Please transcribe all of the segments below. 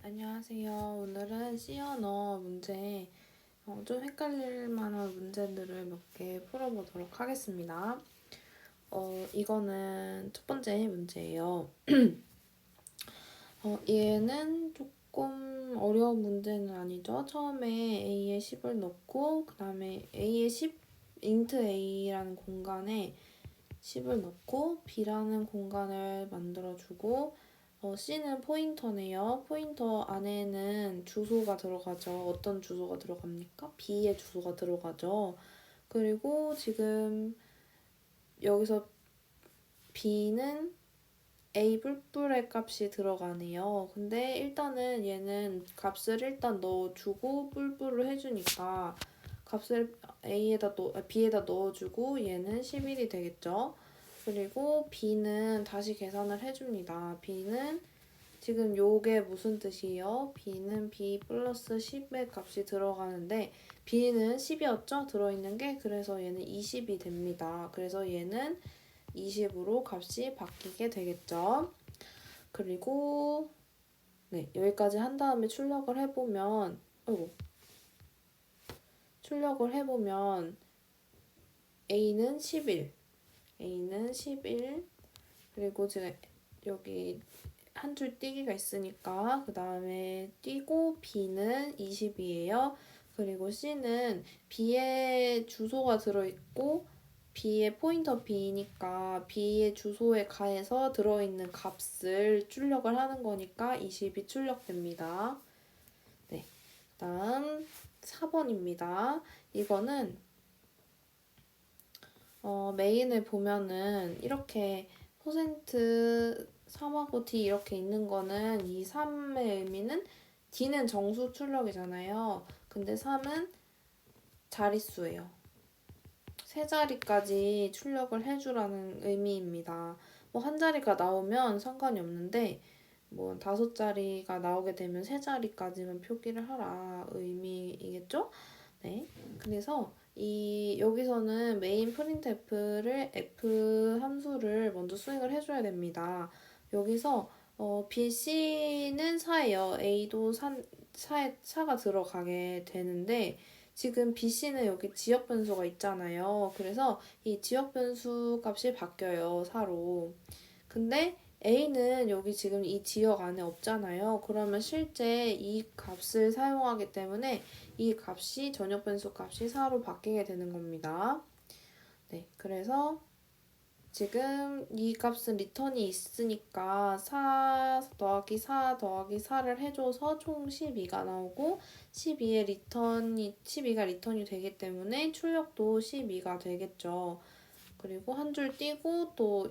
안녕하세요. 오늘은 C 언어 문제, 좀 헷갈릴 만한 문제들을 몇 개 풀어보도록 하겠습니다. 이거는 첫 번째 문제예요. 얘는 조금 어려운 문제는 아니죠. 처음에 A에 10을 넣고, 그 다음에 A에 10, int A라는 공간에 10을 넣고, B라는 공간을 만들어주고, C는 포인터네요. 포인터 안에는 주소가 들어가죠. 어떤 주소가 들어갑니까? B의 주소가 들어가죠. 그리고 지금 여기서 B는 A 뿔뿔의 값이 들어가네요. 근데 일단은 얘는 값을 일단 넣어주고 뿔뿔을 해주니까 값을 B에다 넣어주고 얘는 11이 되겠죠. 그리고 B는 다시 계산을 해줍니다. B는 지금 요게 무슨 뜻이에요? B는 B 플러스 10의 값이 들어가는데 B는 10이었죠? 들어있는 게. 그래서 얘는 20이 됩니다. 그래서 얘는 20으로 값이 바뀌게 되겠죠. 그리고 네, 여기까지 한 다음에 출력을 해보면 A는 11, 그리고 지금 여기 한 줄 띄기가 있으니까 그 다음에 띄고 B는 20이에요. 그리고 C는 B의 주소가 들어있고 B의 포인터 B니까 B의 주소에 가해서 들어있는 값을 출력을 하는 거니까 20이 출력됩니다. 네, 다음 4번입니다. 이거는 메인을 보면은 이렇게 퍼센트 3하고 D 이렇게 있는 거는 이 3의 의미는 D는 정수 출력이잖아요. 근데 3은 자릿수예요. 세 자리까지 출력을 해주라는 의미입니다. 뭐 한 자리가 나오면 상관이 없는데 뭐 5자리가 나오게 되면 세 자리까지만 표기를 하라 의미이겠죠? 네. 그래서 여기서는 메인 프린트f를 f 함수를 먼저 수행을 해줘야 됩니다. 여기서 B, C는 4예요. A도 4가 들어가게 되는데 지금 B, C는 여기 지역 변수가 있잖아요. 그래서 이 지역 변수 값이 바뀌어요. 4로. 근데 A는 여기 지금 이 지역 안에 없잖아요. 그러면 실제 이 값을 사용하기 때문에 이 값이 전역 변수 값이 4로 바뀌게 되는 겁니다. 네, 그래서 지금 이 값은 리턴이 있으니까 4 더하기 4 더하기 4를 해줘서 총 12가 나오고 12가 리턴이 되기 때문에 출력도 12가 되겠죠. 그리고 한 줄 띄고 또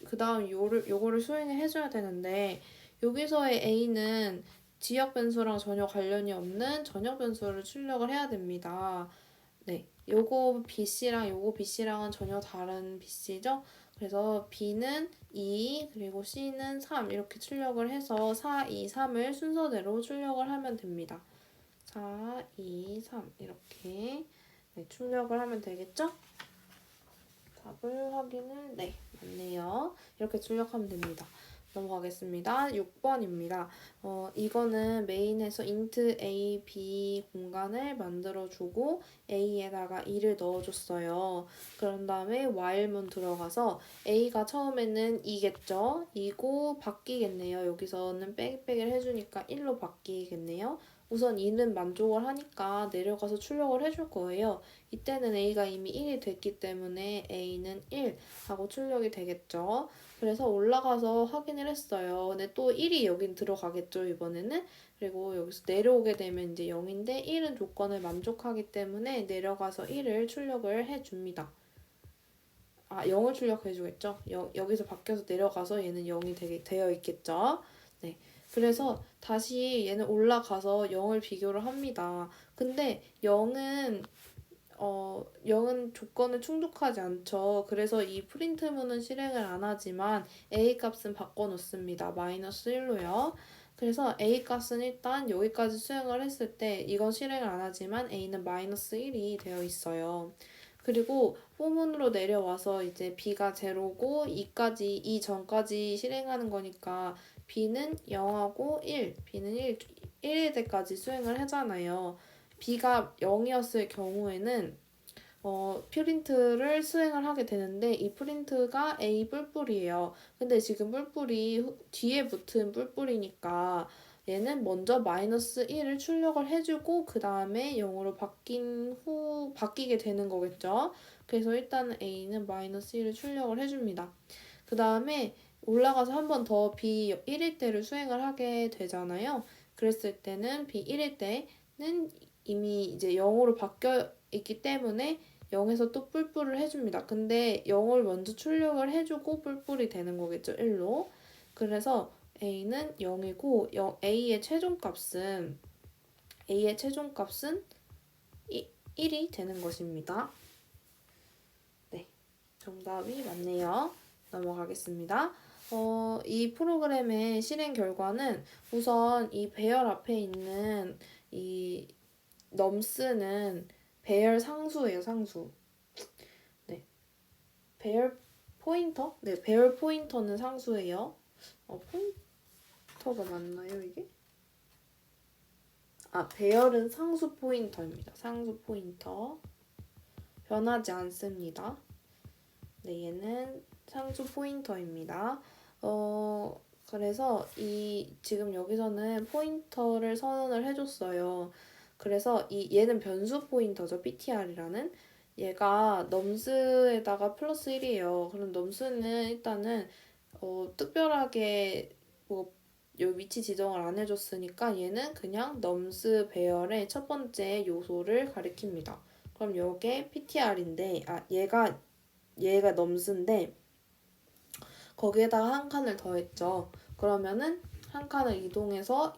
그 다음 요거를 수행을 해줘야 되는데 여기서의 A는 지역 변수랑 전혀 관련이 없는 전역 변수를 출력을 해야 됩니다. 네, 요거 BC랑 요거 BC랑은 전혀 다른 BC죠? 그래서 B는 2, 그리고 C는 3 이렇게 출력을 해서 4, 2, 3을 순서대로 출력을 하면 됩니다. 4, 2, 3 이렇게 네, 출력을 하면 되겠죠? 답을 확인을 네, 맞네요. 이렇게 출력하면 됩니다. 넘어가겠습니다. 6번입니다. 이거는 메인에서 int a, b 공간을 만들어주고 a에다가 2를 넣어줬어요. 그런 다음에 while문 들어가서 a가 처음에는 2겠죠? 2고 바뀌겠네요. 여기서는 빼기를 해주니까 1로 바뀌겠네요. 우선 2는 만족을 하니까 내려가서 출력을 해줄 거예요. 이때는 a가 이미 1이 됐기 때문에 a는 1 하고 출력이 되겠죠. 그래서 올라가서 확인을 했어요. 근데 또 1이 여긴 들어가겠죠, 이번에는. 그리고 여기서 내려오게 되면 이제 0인데 1은 조건을 만족하기 때문에 내려가서 1을 출력을 해줍니다. 0을 출력해주겠죠? 여기서 바뀌어서 내려가서 얘는 0이 되어 있겠죠? 네. 그래서 다시 얘는 올라가서 0을 비교를 합니다. 근데 0은 조건을 충족하지 않죠. 그래서 이 프린트문은 실행을 안 하지만 A 값은 바꿔놓습니다. 마이너스 1로요. 그래서 A 값은 일단 여기까지 수행을 했을 때 이건 실행을 안 하지만 A는 마이너스 1이 되어 있어요. 그리고 포문으로 내려와서 이제 B가 제로고 2전까지 실행하는 거니까 B는 0하고 1, B는 1일 때까지 수행을 하잖아요. B가 0이었을 경우에는 프린트를 수행을 하게 되는데 이 프린트가 A 뿔뿔이에요. 근데 지금 뿔뿔이 뒤에 붙은 뿔뿔이니까 얘는 먼저 마이너스 1을 출력을 해주고 그 다음에 0으로 바뀌게 되는 거겠죠. 그래서 일단 A는 마이너스 1을 출력을 해줍니다. 그 다음에 올라가서 한 번 더 B 1일 때를 수행을 하게 되잖아요. 그랬을 때는 B 1일 때는 이미 이제 0으로 바뀌어 있기 때문에 0에서 또 뿔뿔을 해줍니다. 근데 0을 먼저 출력을 해주고 뿔뿔이 되는 거겠죠. 1로. 그래서 A는 0이고 A의 최종값은 1이 되는 것입니다. 네, 정답이 맞네요. 넘어가겠습니다. 이 프로그램의 실행 결과는 우선 이 배열 앞에 있는 이 넘스는 배열 상수예요, 상수. 네. 배열 포인터? 네, 배열 포인터는 상수예요. 포인터가 맞나요, 이게? 배열은 상수 포인터입니다. 상수 포인터. 변하지 않습니다. 네, 얘는 상수 포인터입니다. 그래서 지금 여기서는 포인터를 선언을 해줬어요. 그래서 얘는 변수 포인터죠. ptr이라는. 얘가 넘스에다가 플러스 1이에요. 그럼 넘스는 일단은 특별하게 뭐 요 위치 지정을 안 해줬으니까 얘는 그냥 넘스 배열의 첫 번째 요소를 가리킵니다. 그럼 요게 ptr인데 얘가 넘스인데 거기에다가 한 칸을 더했죠. 그러면은 한 칸을 이동해서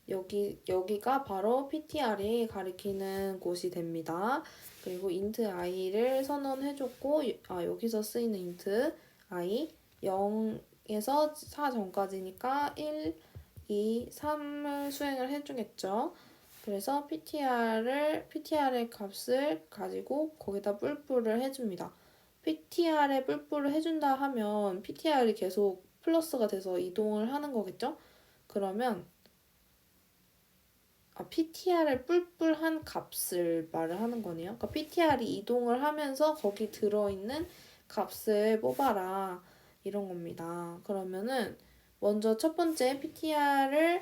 여기가 바로 ptr이 가리키는 곳이 됩니다. 그리고 int i를 선언해줬고 여기서 쓰이는 int i 0에서 4 전까지니까 1, 2, 3을 수행을 해주겠죠. 그래서 ptr의 값을 가지고 거기다 뿔뿔을 해줍니다. ptr에 뿔뿔을 해준다 하면 ptr이 계속 플러스가 돼서 이동을 하는 거겠죠? 그러면 ptr을 뿔뿔한 값을 말을 하는 거네요. 그러니까 ptr이 이동을 하면서 거기 들어있는 값을 뽑아라 이런 겁니다. 그러면은 먼저 첫 번째 ptr를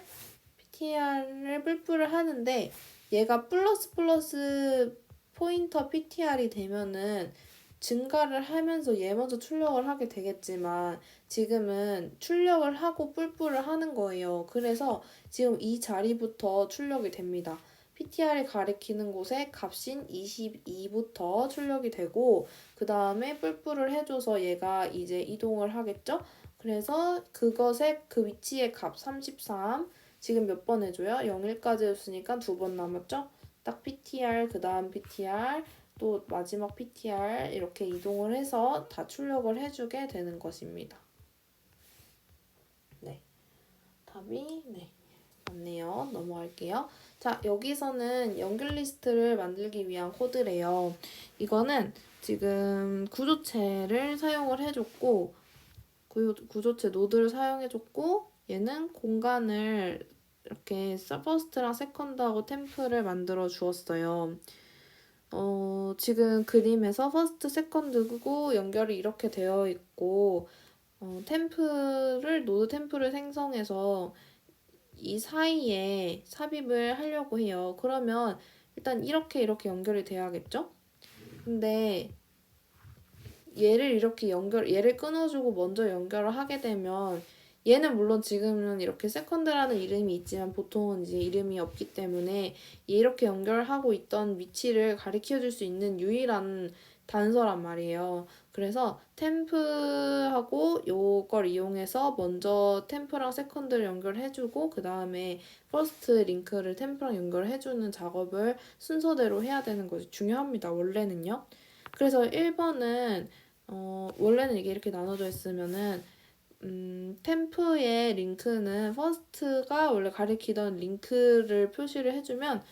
뿔뿔을 하는데 얘가 플러스 포인터 ptr이 되면은 증가를 하면서 얘 먼저 출력을 하게 되겠지만 지금은 출력을 하고 뿔뿔을 하는 거예요. 그래서 지금 이 자리부터 출력이 됩니다. ptr이 가리키는 곳에 값인 22부터 출력이 되고 그 다음에 뿔뿔을 해줘서 얘가 이제 이동을 하겠죠? 그래서 그것의 그 위치의 값 33 지금 몇 번 해줘요? 0, 1까지 했으니까 2번 남았죠? 딱 ptr 그 다음 ptr 또 마지막 ptr 이렇게 이동을 해서 다 출력을 해주게 되는 것입니다. 네, 답이 맞네요. 넘어갈게요. 자, 여기서는 연결 리스트를 만들기 위한 코드래요. 이거는 지금 구조체를 사용을 해줬고 구조체 노드를 사용해줬고 얘는 공간을 이렇게 퍼스트랑 세컨드하고 템프를 만들어 주었어요. 지금 그림에서 퍼스트, 세컨드고 연결이 이렇게 되어 있고 노드 템플을 생성해서 이 사이에 삽입을 하려고 해요. 그러면 일단 이렇게 연결이 돼야겠죠? 근데 얘를 끊어주고 먼저 연결을 하게 되면 얘는 물론 지금은 이렇게 세컨드라는 이름이 있지만 보통은 이제 이름이 없기 때문에 이렇게 연결하고 있던 위치를 가리켜 줄 수 있는 유일한 단서란 말이에요. 그래서 템프하고 요걸 이용해서 먼저 템프랑 세컨드를 연결해주고 그 다음에 퍼스트 링크를 템프랑 연결해주는 작업을 순서대로 해야 되는 것이 중요합니다. 원래는요. 그래서 1번은 원래는 이게 이렇게 나눠져 있으면은 템프의 링크는 퍼스트가 원래 가리키던 링크를 표시를 해주면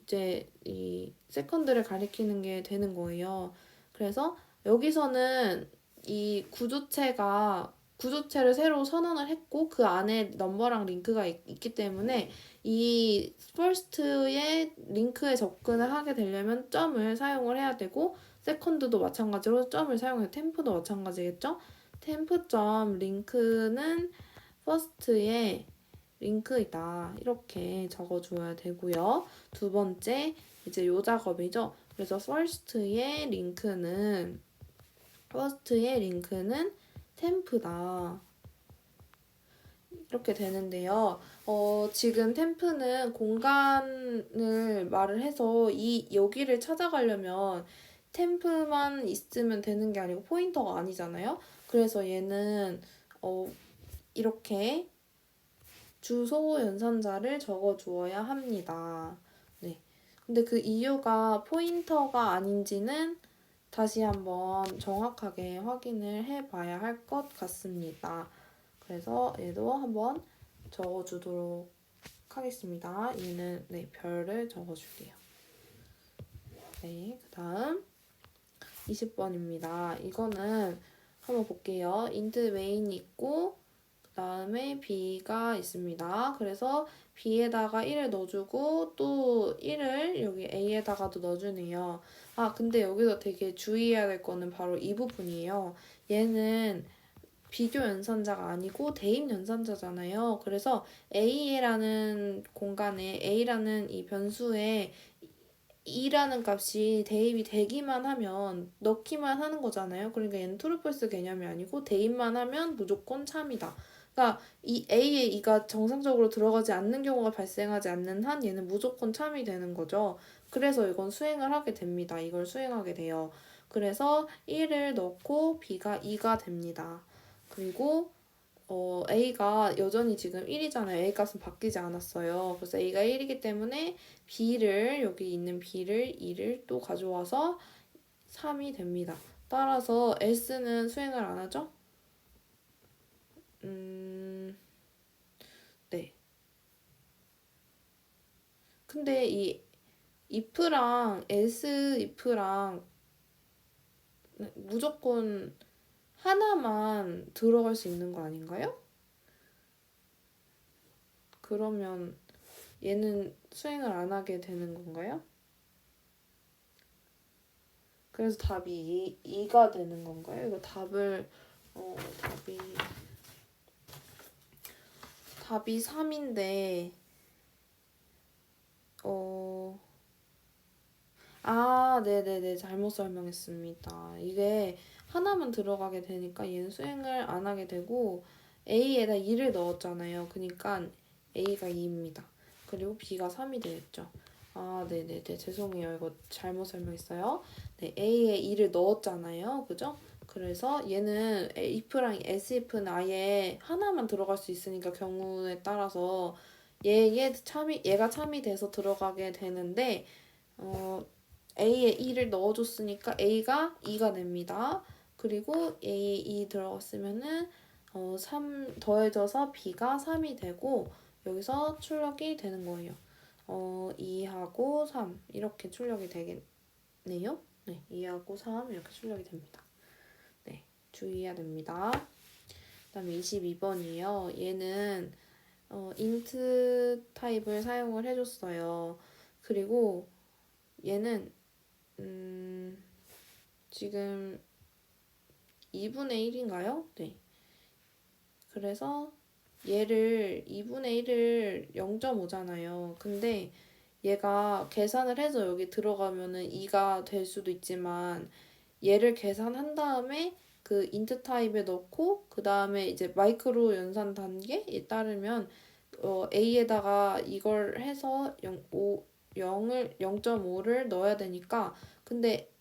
이제 이 세컨드를 가리키는 게 되는 거예요. 그래서 여기서는 이 구조체가 구조체를 새로 선언을 했고 그 안에 넘버랑 링크가 있기 때문에 이 first의 링크에 접근을 하게 되려면 점을 사용을 해야 되고 second도 마찬가지로 점을 사용해요. temp도 마찬가지겠죠? temp.점 링크는 first의 링크이다. 이렇게 적어줘야 되고요. 두 번째 이제 요 작업이죠. 그래서 first의 링크는 템프다. 이렇게 되는데요. 지금 템프는 공간을 말을 해서 여기를 찾아가려면 템프만 있으면 되는 게 아니고 포인터가 아니잖아요. 그래서 얘는 이렇게 주소 연산자를 적어주어야 합니다. 네. 근데 그 이유가 포인터가 아닌지는 다시 한번 정확하게 확인을 해봐야 할 것 같습니다. 그래서 얘도 한번 적어주도록 하겠습니다. 얘는 네, 별을 적어줄게요. 네, 그 다음 20번입니다. 이거는 한번 볼게요. int main 있고 그 다음에 b가 있습니다. 그래서 b에다가 1을 넣어주고 또 1을 여기 a에다가도 넣어주네요. 아 근데 여기서 되게 주의해야 될 거는 바로 이 부분이에요. 얘는 비교 연산자가 아니고 대입 연산자잖아요. 그래서 a라는 공간에 a라는 이 변수에 2라는 값이 대입이 되기만 하면 넣기만 하는 거잖아요. 그러니까 얘는 true false 개념이 아니고 대입만 하면 무조건 참이다. 그러니까 이 a에 2가 정상적으로 들어가지 않는 경우가 발생하지 않는 한 얘는 무조건 참이 되는 거죠. 그래서 이건 수행을 하게 됩니다. 이걸 수행하게 돼요. 그래서 1을 넣고 b가 2가 됩니다. 그리고 A가 여전히 지금 1이잖아요. A 값은 바뀌지 않았어요. 그래서 A가 1이기 때문에 B를 여기 있는 B를 2를 또 가져와서 3이 됩니다. 따라서 S는 수행을 안 하죠? 네. 근데 이 if랑 else if랑 무조건 하나만 들어갈 수 있는 거 아닌가요? 그러면 얘는 수행을 안 하게 되는 건가요? 그래서 답이 2가 되는 건가요? 이거 답이 3인데 네네네 잘못 설명했습니다. 이게 하나만 들어가게 되니까 얘는 수행을 안 하게 되고 A에다 2를 넣었잖아요. 그러니까 A가 2입니다. 그리고 B가 3이 되겠죠. 네네네 죄송해요. 이거 잘못 설명했어요. 네, A에 2를 넣었잖아요. 그죠? 그래서 얘는 if랑 SIF는 아예 하나만 들어갈 수 있으니까 경우에 따라서 얘가 참이 돼서 들어가게 되는데 A에 2를 넣어줬으니까 A가 2가 됩니다. 그리고 A에 2 들어갔으면은 3 더해져서 B가 3이 되고 여기서 출력이 되는 거예요. 2하고 3 이렇게 출력이 되겠네요. 네, 2하고 3 이렇게 출력이 됩니다. 네, 주의해야 됩니다. 그다음에 22번이에요. 얘는 int 타입을 사용을 해줬어요. 그리고 얘는 지금 2분의 1인가요? 네. 그래서 얘를 2분의 1을 0.5잖아요. 근데 얘가 계산을 해서 여기 들어가면은 2가 될 수도 있지만 얘를 계산한 다음에 그 int 타입에 넣고 그 다음에 이제 마이크로 연산 단계에 따르면 A에다가 이걸 해서 0.5를 넣어야 되니까 근데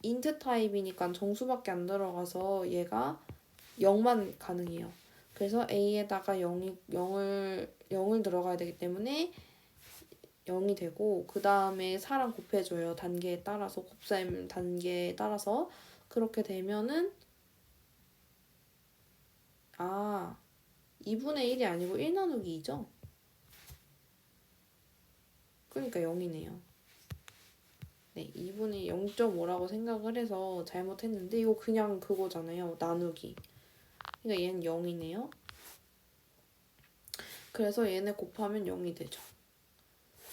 int 타입이니까 정수밖에 안 들어가서 얘가 0만 가능해요. 그래서 A에다가 0을 들어가야 되기 때문에 0이 되고 그 다음에 4랑 곱해줘요. 단계에 따라서 곱셈 단계에 따라서 그렇게 되면은 2분의 1이 아니고 1 나누기 2죠. 그러니까 0이네요. 네, 2분의 0.5라고 생각을 해서 잘못했는데 이거 그냥 그거잖아요. 나누기. 그러니까 얘는 0이네요. 그래서 얘네 곱하면 0이 되죠.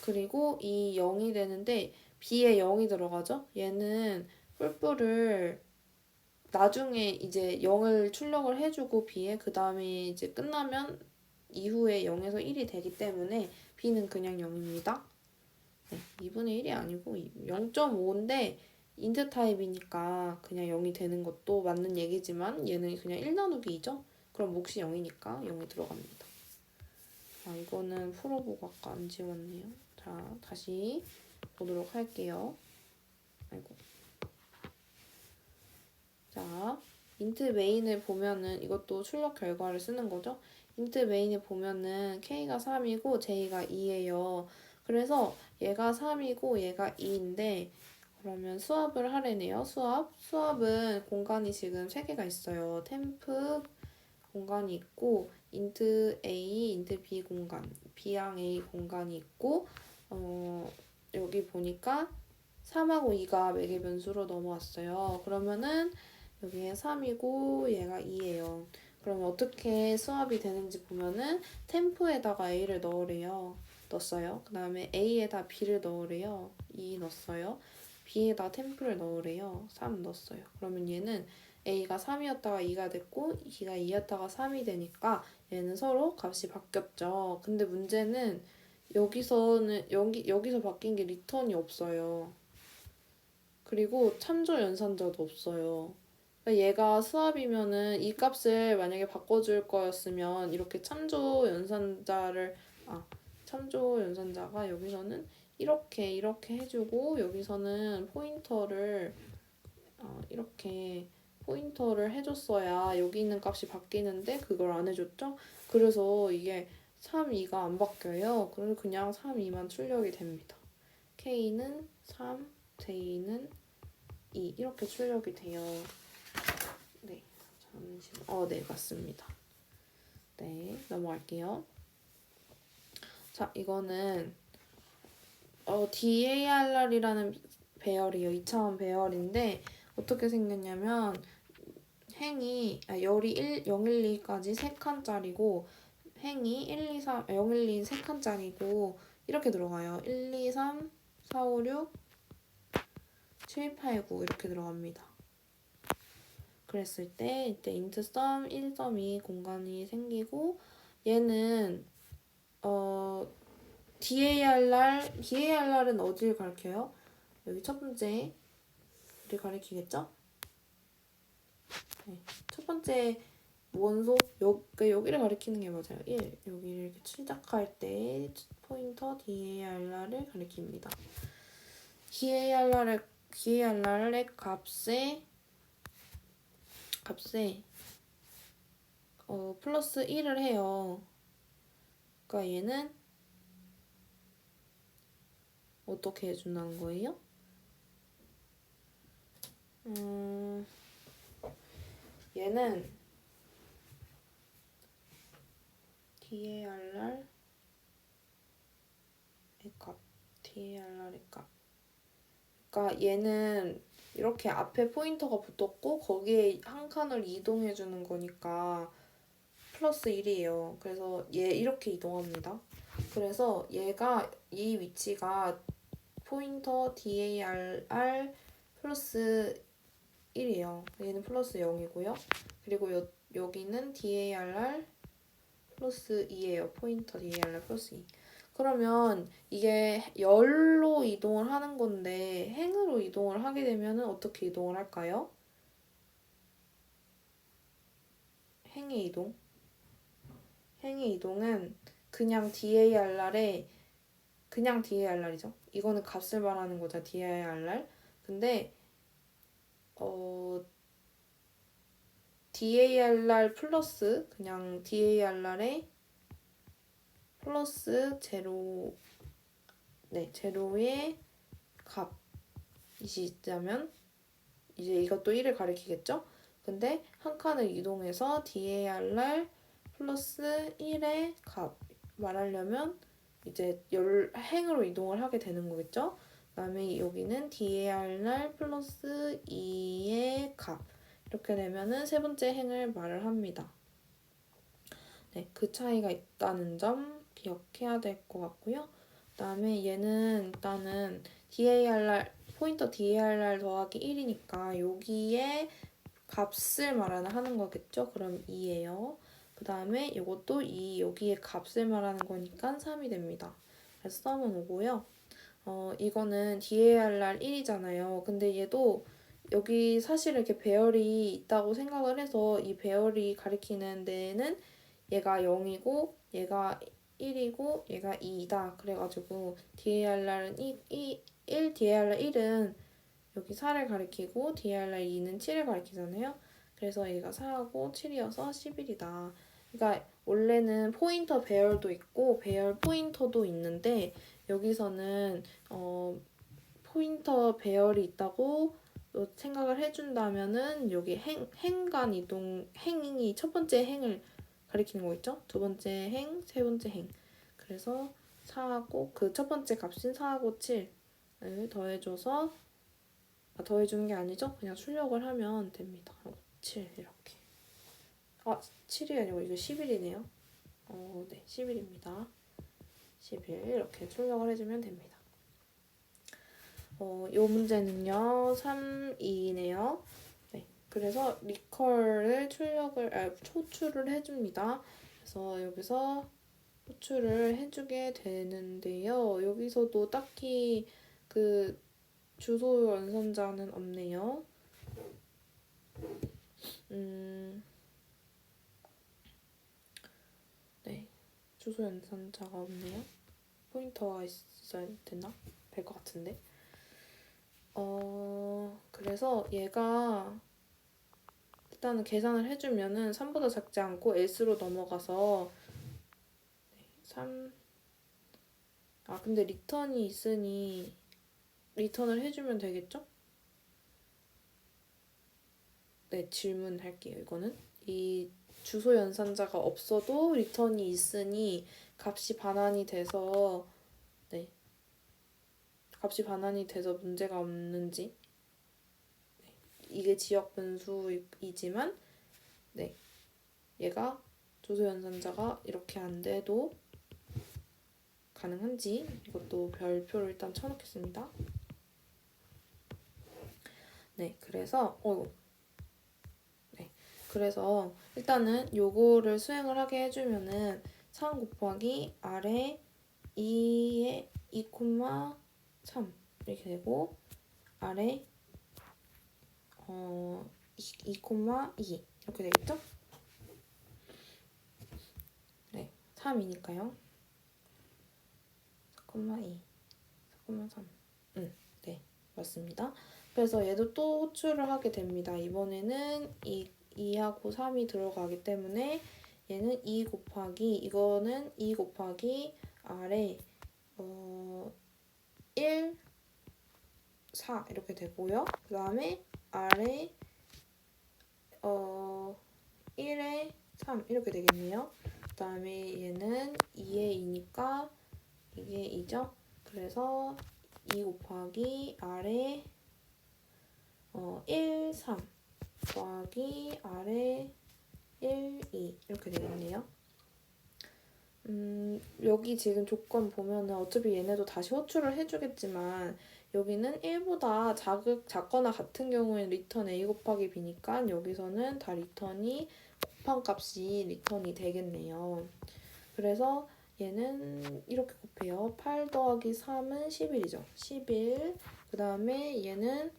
그리고 이 0이 되는데 b에 0이 들어가죠? 얘는 뿔뿔을 나중에 이제 0을 출력을 해주고 b에 그 다음에 이제 끝나면 이후에 0에서 1이 되기 때문에 b는 그냥 0입니다. 네, 2분의 1이 아니고 0.5인데 인트 타입이니까 그냥 0이 되는 것도 맞는 얘기지만 얘는 그냥 1 나누기 2죠? 그럼 몫이 0이니까 0이 들어갑니다. 아, 이거는 풀어보고 아까 안 지웠네요. 자, 다시 보도록 할게요. 아이고. 자, 인트 메인을 보면은 이것도 출력 결과를 쓰는 거죠. 인트 메인을 보면은 k가 3이고 j가 2예요. 그래서 얘가 3이고 얘가 2인데 그러면 수압을 하래네요. 수압은 공간이 지금 3개가 있어요. 템프 공간이 있고 인트 A, 인트 B 공간, B랑 A 공간이 있고 여기 보니까 3하고 2가 매개 변수로 넘어왔어요. 그러면은 여기에 3이고 얘가 2예요. 그러면 어떻게 수압이 되는지 보면은 템프에다가 A를 넣었어요. 그 다음에 A에다 B를 넣으래요. 2 넣었어요. B에다 템프를 넣으래요. 3 넣었어요. 그러면 얘는 A가 3이었다가 2가 됐고 B가 2였다가 3이 되니까 얘는 서로 값이 바뀌었죠. 근데 문제는 여기서 바뀐 게 리턴이 없어요. 그리고 참조 연산자도 없어요. 그러니까 얘가 수압이면은 이 값을 만약에 바꿔줄 거였으면 이렇게 참조 연산자가 여기서는 이렇게 해주고 여기서는 이렇게 포인터를 해줬어야 여기 있는 값이 바뀌는데 그걸 안 해줬죠? 그래서 이게 3, 2가 안 바뀌어요. 그래서 그냥 3, 2만 출력이 됩니다. K는 3, J는 2 이렇게 출력이 돼요. 네, 잠시만. 네, 맞습니다. 네, 넘어갈게요. 자, 이거는 DARR이라는 배열이에요. 2차원 배열인데 어떻게 생겼냐면 열이 012까지 3칸짜리고 행이 1, 2, 3, 0, 1, 2, 3칸짜리고 이렇게 들어가요. 1, 2, 3, 4, 5, 6, 7, 8, 9 이렇게 들어갑니다. 그랬을 때 이때 int sum 1.2 공간이 생기고 얘는 DARR은 어디를 가리켜요? 여기 첫 번째를 가리키겠죠? 네, 첫 번째 원소 여기를 가리키는 게 맞아요. 1 여기를 이렇게 시작할 때 포인터 DARR을 가리킵니다. DARR의 값에 플러스 1을 해요. 그러니까 얘는 어떻게 해준다는 거예요? 얘는 DARR의 값. 그러니까 얘는 이렇게 앞에 포인터가 붙었고 거기에 한 칸을 이동해 주는 거니까 플러스 1이에요. 그래서 얘 이렇게 이동합니다. 그래서 얘가 이 위치가 포인터 DARR 플러스 1이에요. 얘는 플러스 0이고요. 그리고 여기는 DARR 플러스 2예요. 포인터 DARR 플러스 2. 그러면 이게 열로 이동을 하는 건데 행으로 이동을 하게 되면 어떻게 이동을 할까요? 행의 이동은 그냥 DARR이죠. 이거는 값을 말하는 거죠. DARR. 근데 DARR 플러스 그냥 DARR의 플러스 제로의 값이 있다면 이제 이것도 1을 가리키겠죠? 근데 한 칸을 이동해서 DARR 플러스 1의 값 말하려면 이제 행으로 이동을 하게 되는 거겠죠? 그 다음에 여기는 DARR 플러스 2의 값 이렇게 되면은 세 번째 행을 말을 합니다. 네, 그 차이가 있다는 점 기억해야 될 것 같고요. 그다음에 얘는 일단은 DARR, 포인터 DARR 더하기 1이니까 여기에 값을 하는 거겠죠? 그럼 2예요. 그 다음에 이것도 2, 여기에 값을 말하는 거니까 3이 됩니다. 그래서 썸은 오고요. 이거는 DARR 1이잖아요. 근데 얘도 여기 사실 이렇게 배열이 있다고 생각을 해서 이 배열이 가리키는 데는 얘가 0이고 얘가 1이고 얘가 2이다. 그래가지고 DARR은 1, DARR 1은 여기 4를 가리키고 DARR 2는 7을 가리키잖아요. 그래서 얘가 4하고 7이어서 11이다. 그러니까 원래는 포인터 배열도 있고 배열 포인터도 있는데 여기서는 포인터 배열이 있다고 생각을 해준다면은 여기 행간 이동, 행이 첫 번째 행을 가리키는 거 있죠? 두 번째 행, 세 번째 행. 그래서 4하고 그 첫 번째 값인 4하고 7을 더해줘서 더해주는 게 아니죠? 그냥 출력을 하면 됩니다. 7 이렇게. 7이 아니고 이거 11이네요. 네, 11입니다. 11 이렇게 출력을 해주면 됩니다. 요 문제는요, 3, 2네요. 네, 그래서 리컬을 호출을 해줍니다. 그래서 여기서 호출을 해주게 되는데요. 여기서도 딱히 그 주소 연산자는 없네요. 네, 주소 연산자가 없네요. 포인터가 있어야 되나? 될 것 같은데. 그래서 얘가 일단은 계산을 해주면은 3보다 작지 않고 S로 넘어가서 3. 근데 리턴이 있으니 리턴을 해주면 되겠죠? 네, 질문할게요. 이거는 이 주소 연산자가 없어도 리턴이 있으니 값이 반환이 돼서 값이 반환이 돼서 문제가 없는지. 네, 이게 지역 분수이지만 얘가 주소 연산자가 이렇게 안 돼도 가능한지 이것도 별표를 일단 쳐놓겠습니다. 네, 그래서 일단은 요거를 수행을 하게 해주면은 3 곱하기 아래 2에 2,3 이렇게 되고 아래 2,2 이렇게 되겠죠? 네, 3이니까요. 4,2, 4,3. 네, 맞습니다. 그래서 얘도 또 호출을 하게 됩니다. 이번에는 2하고 3이 들어가기 때문에 얘는 2 곱하기 이거는 2 곱하기 아래 1, 4 이렇게 되고요. 그 다음에 아래 1에 3 이렇게 되겠네요. 그 다음에 얘는 2에 2니까 이게 2죠. 그래서 2 곱하기 아래 1, 3 더하기 아래 1, 2 이렇게 되겠네요. 여기 지금 조건 보면은 어차피 얘네도 다시 호출을 해주겠지만 여기는 1보다 작거나 같은 경우에는 리턴 a 곱하기 b니까 여기서는 다 리턴이 곱한 값이 리턴이 되겠네요. 그래서 얘는 이렇게 곱해요. 8 더하기 3은 11이죠. 11. 그 다음에 얘는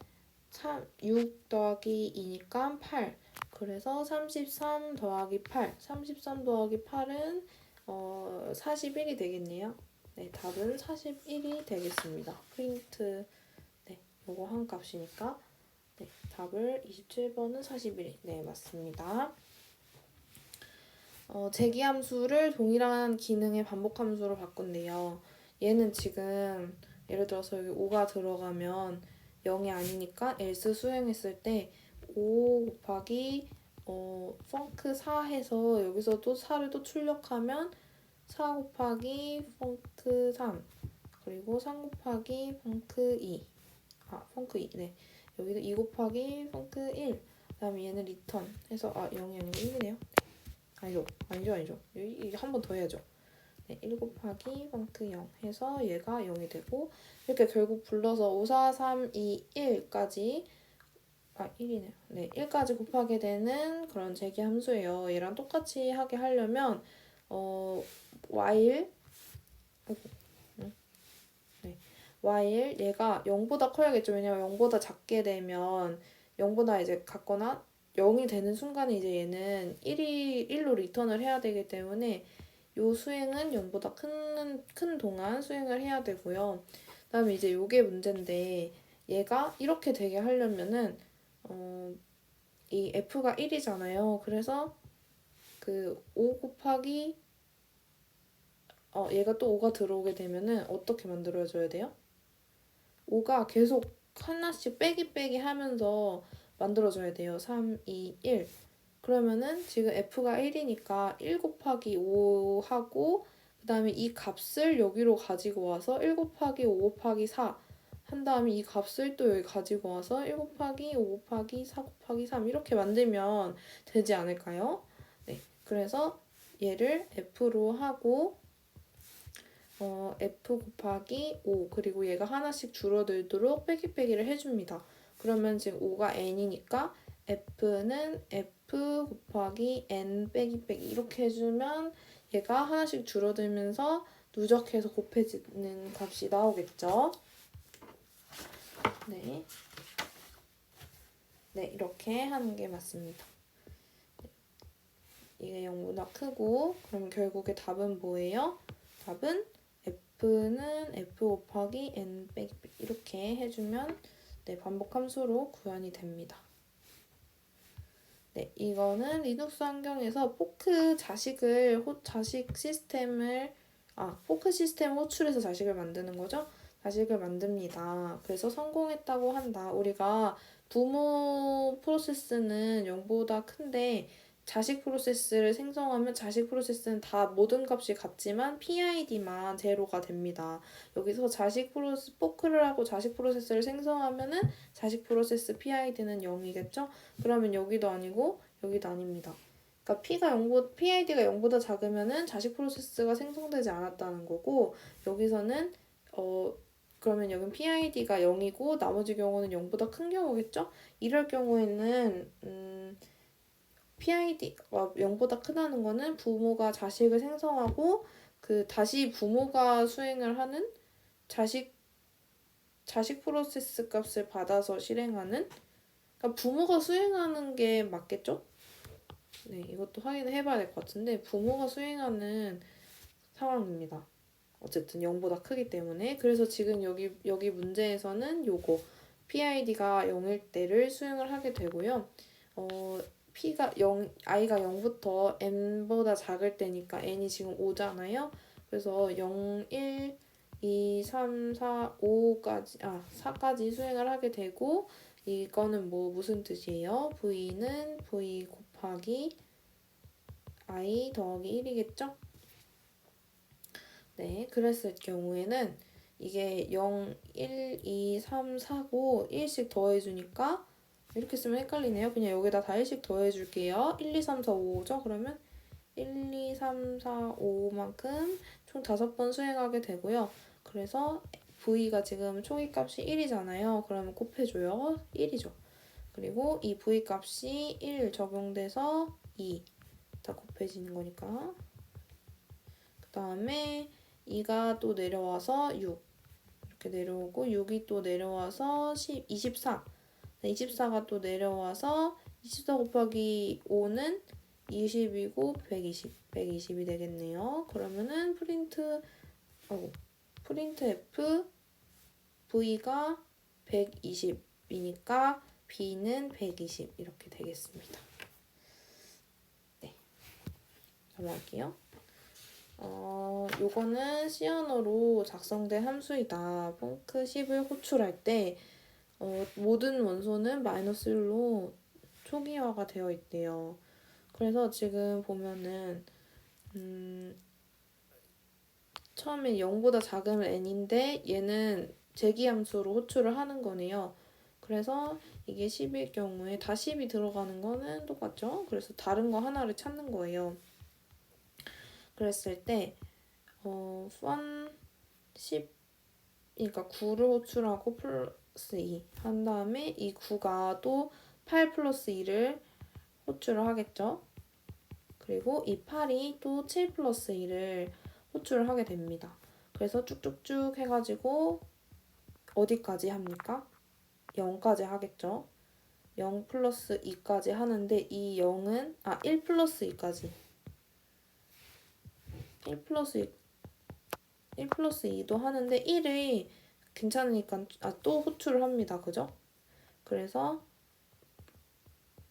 6 더하기 2니까 8. 그래서 33 더하기 8. 33 더하기 8은 41이 되겠네요. 네, 답은 41이 되겠습니다. 프린트, 네, 요거 한 값이니까. 네, 답을 27번은 41이. 네, 맞습니다. 재기함수를 동일한 기능의 반복함수로 바꾼대요. 얘는 지금 예를 들어서 여기 5가 들어가면 0이 아니니까 else 수행했을 때 5 곱하기 펑크 4 해서 여기서 또 4를 또 출력하면 4 곱하기 펑크 3 그리고 3 곱하기 펑크 2 펑크 2 네, 여기도 2 곱하기 펑크 1 그 다음에 얘는 리턴 해서 0이 아니고 1이네요. 아니죠. 이게 한 번 더 해야죠. 네, 1 곱하기 펑크 0 해서 얘가 0이 되고 이렇게 결국 불러서 5, 4, 3, 2, 1까지 1이네요. 네, 1까지 곱하게 되는 그런 재기 함수예요. 얘랑 똑같이 하게 하려면 while while 얘가 0보다 커야겠죠. 왜냐면 0보다 작게 되면 0보다 이제 같거나 0이 되는 순간에 이제 얘는 1로 리턴을 해야 되기 때문에 요 수행은 0보다 큰 동안 수행을 해야 되고요. 그다음에 이제 요게 문제인데 얘가 이렇게 되게 하려면은 이 f가 1이잖아요. 그래서 그 5 곱하기 얘가 또 5가 들어오게 되면은 어떻게 만들어줘야 돼요? 5가 계속 하나씩 빼기 하면서 만들어줘야 돼요. 3, 2, 1. 그러면은 지금 f가 1이니까 1 곱하기 5 하고 그 다음에 이 값을 여기로 가지고 와서 1 곱하기 5 곱하기 4 한 다음에 이 값을 또 여기 가지고 와서 1 곱하기 5 곱하기 4 곱하기 3 이렇게 만들면 되지 않을까요? 네, 그래서 얘를 f로 하고 f 곱하기 5 그리고 얘가 하나씩 줄어들도록 빼기를 해줍니다. 그러면 지금 5가 n이니까 f는 f 곱하기 n 빼기 이렇게 해주면 얘가 하나씩 줄어들면서 누적해서 곱해지는 값이 나오겠죠. 네, 이렇게 하는 게 맞습니다. 이게 0보다 크고 그럼 결국에 답은 뭐예요? 답은 f는 f 곱하기 n 빼기 이렇게 해주면 반복 함수로 구현이 됩니다. 네, 이거는 리눅스 환경에서 포크 포크 시스템을 호출해서 자식을 만드는 거죠. 자식을 만듭니다. 그래서 성공했다고 한다. 우리가 부모 프로세스는 0보다 큰데 자식 프로세스를 생성하면 자식 프로세스는 다 모든 값이 같지만 PID만 제로가 됩니다. 여기서 포크를 하고 자식 프로세스를 생성하면은 자식 프로세스 PID는 0이겠죠? 그러면 여기도 아니고 여기도 아닙니다. 그러니까 PID가 0보다 작으면은 자식 프로세스가 생성되지 않았다는 거고 여기서는 그러면 여긴 PID가 0이고 나머지 경우는 0보다 큰 경우겠죠? 이럴 경우에는 PID가 0보다 크다는 거는 부모가 자식을 생성하고 다시 부모가 수행을 하는 자식 프로세스 값을 받아서 실행하는 그러니까 부모가 수행하는 게 맞겠죠? 네, 이것도 확인을 해봐야 될 것 같은데 부모가 수행하는 상황입니다. 어쨌든 0보다 크기 때문에 그래서 지금 여기 문제에서는 요거 PID가 0일 때를 수행을 하게 되고요. i가 0부터 n보다 작을 때니까 n이 지금 5잖아요. 그래서 0, 1, 2, 3, 4, 5까지 4까지 수행을 하게 되고 이거는 무슨 뜻이에요? v는 v 곱하기 i 더하기 1이겠죠? 네, 그랬을 경우에는 이게 0, 1, 2, 3, 4고 1씩 더해주니까 이렇게 쓰면 헷갈리네요. 그냥 여기다 다 1씩 더해줄게요. 1, 2, 3, 4, 5죠? 그러면 1, 2, 3, 4, 5만큼 총 5번 수행하게 되고요. 그래서 v가 지금 초기값이 1이잖아요. 그러면 곱해줘요. 1이죠. 그리고 이 v 값이 1 적용돼서 2. 다 곱해지는 거니까. 그 다음에 2가 또 내려와서 6. 이렇게 내려오고 6이 또 내려와서 24. 24가 또 내려와서 24 곱하기 5는 20이고 120이 되겠네요. 그러면은 프린트 F V가 120이니까 B는 120 이렇게 되겠습니다. 네, 넘어갈게요. 요거는 C 언어로 작성된 함수이다. 펑크 10을 호출할 때 모든 원소는 -1로 초기화가 되어 있대요. 그래서 지금 보면은 처음에 0보다 작으면 n인데 얘는 재기함수로 호출을 하는 거네요. 그래서 이게 10일 경우에 다 10이 들어가는 거는 똑같죠? 그래서 다른 거 하나를 찾는 거예요. 그랬을 때 10, 그러니까 9를 호출하고 플러스 2 한 다음에 이 9가 또 8 플러스 2를 호출을 하겠죠. 그리고 이 8이 또 7 플러스 2를 호출을 하게 됩니다. 그래서 쭉쭉쭉 해가지고 어디까지 합니까? 0까지 하겠죠. 0 플러스 2까지 하는데 이 0은 1 플러스 2까지 1 플러스 2도 하는데 1이 괜찮으니까 또 호출을 합니다. 그죠? 그래서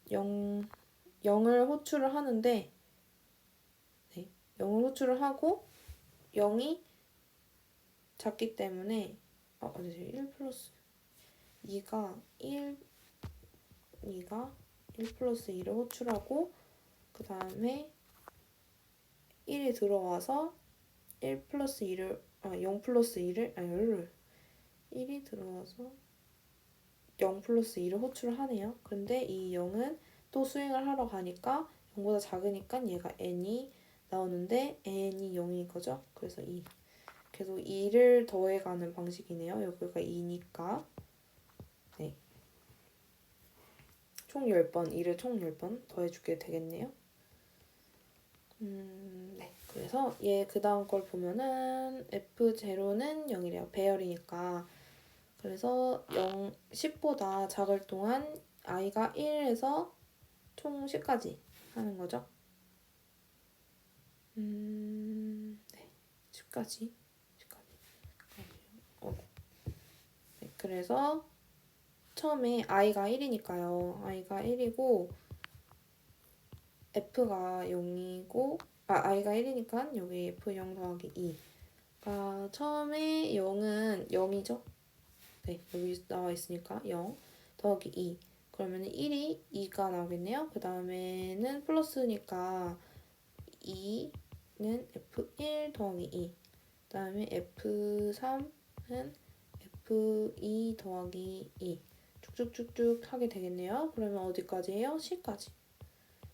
0을 호출을 하는데 0을 호출을 하고 0이 작기 때문에 1 플러스 2가 1 플러스 2를 호출하고 그 다음에 1이 들어와서 1 플러스 2를 0 플러스 2를 1이 들어와서 0 플러스 2를 호출을 하네요. 근데 이 0은 또 수행을 하러 가니까 0보다 작으니까 얘가 n이 나오는데 n이 0인 거죠. 그래서 2. 계속 2를 더해가는 방식이네요. 여기가 2니까. 네. 총 10번, 2를 총 10번 더해주게 되겠네요. 네. 그래서 얘 그 다음 걸 보면은 F0는 0이래요. 배열이니까. 그래서 10보다 작을 동안 i가 1에서 총 10까지 하는 거죠. 네. 10까지. 네. 그래서 처음에 i가 1이니까요. i가 1이고 f가 0이고 i가 1이니까 여기 f0 더하기 2가 처음에 0은 0이죠. 네, 여기 나와 있으니까 0 더하기 2 그러면 1이 2가 나오겠네요. 그 다음에는 플러스니까 2는 f1 더하기 2 그 다음에 f3은 f2 더하기 2 쭉쭉쭉쭉 하게 되겠네요. 그러면 어디까지 해요? 10까지.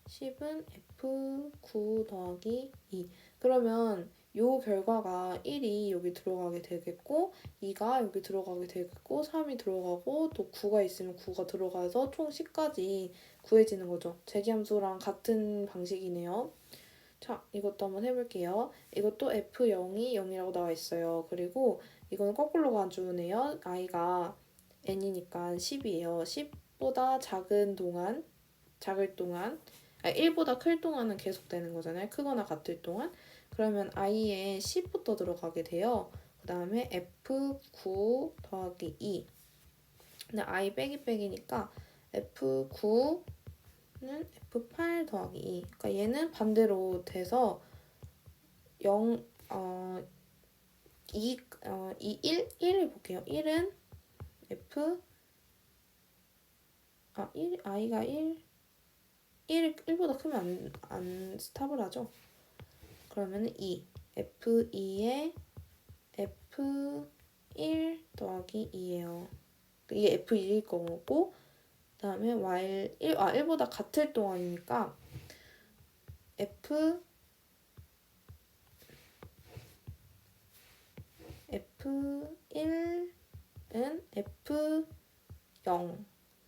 10은 F9 더하기 2. 그러면 요 결과가 1이 여기 들어가게 되겠고 2가 여기 들어가게 되겠고 3이 들어가고 또 9가 있으면 9가 들어가서 총 10까지 구해지는 거죠. 재기함수랑 같은 방식이네요. 자, 이것도 한번 해볼게요. 이것도 F0이 0이라고 나와 있어요. 그리고 이거는 거꾸로 가주네요. i가 n이니까 10이에요. 10보다 작을 동안 1보다 클 동안은 계속되는 거잖아요. 크거나 같을 동안. 그러면 i에 10부터 들어가게 돼요. 그 다음에 f9 더하기 2. 근데 i 빼기 빼기니까 f9는 f8 더하기 2. 그러니까 얘는 반대로 돼서 0, 2, 1을 볼게요. 1은 i가 1보다 크면 안 스탑을 하죠. 그러면 2, F2에 F1 더하기 2예요. 이게 F1일 거고 그 다음에 while 1보다 같을 동안이니까 F1은 F0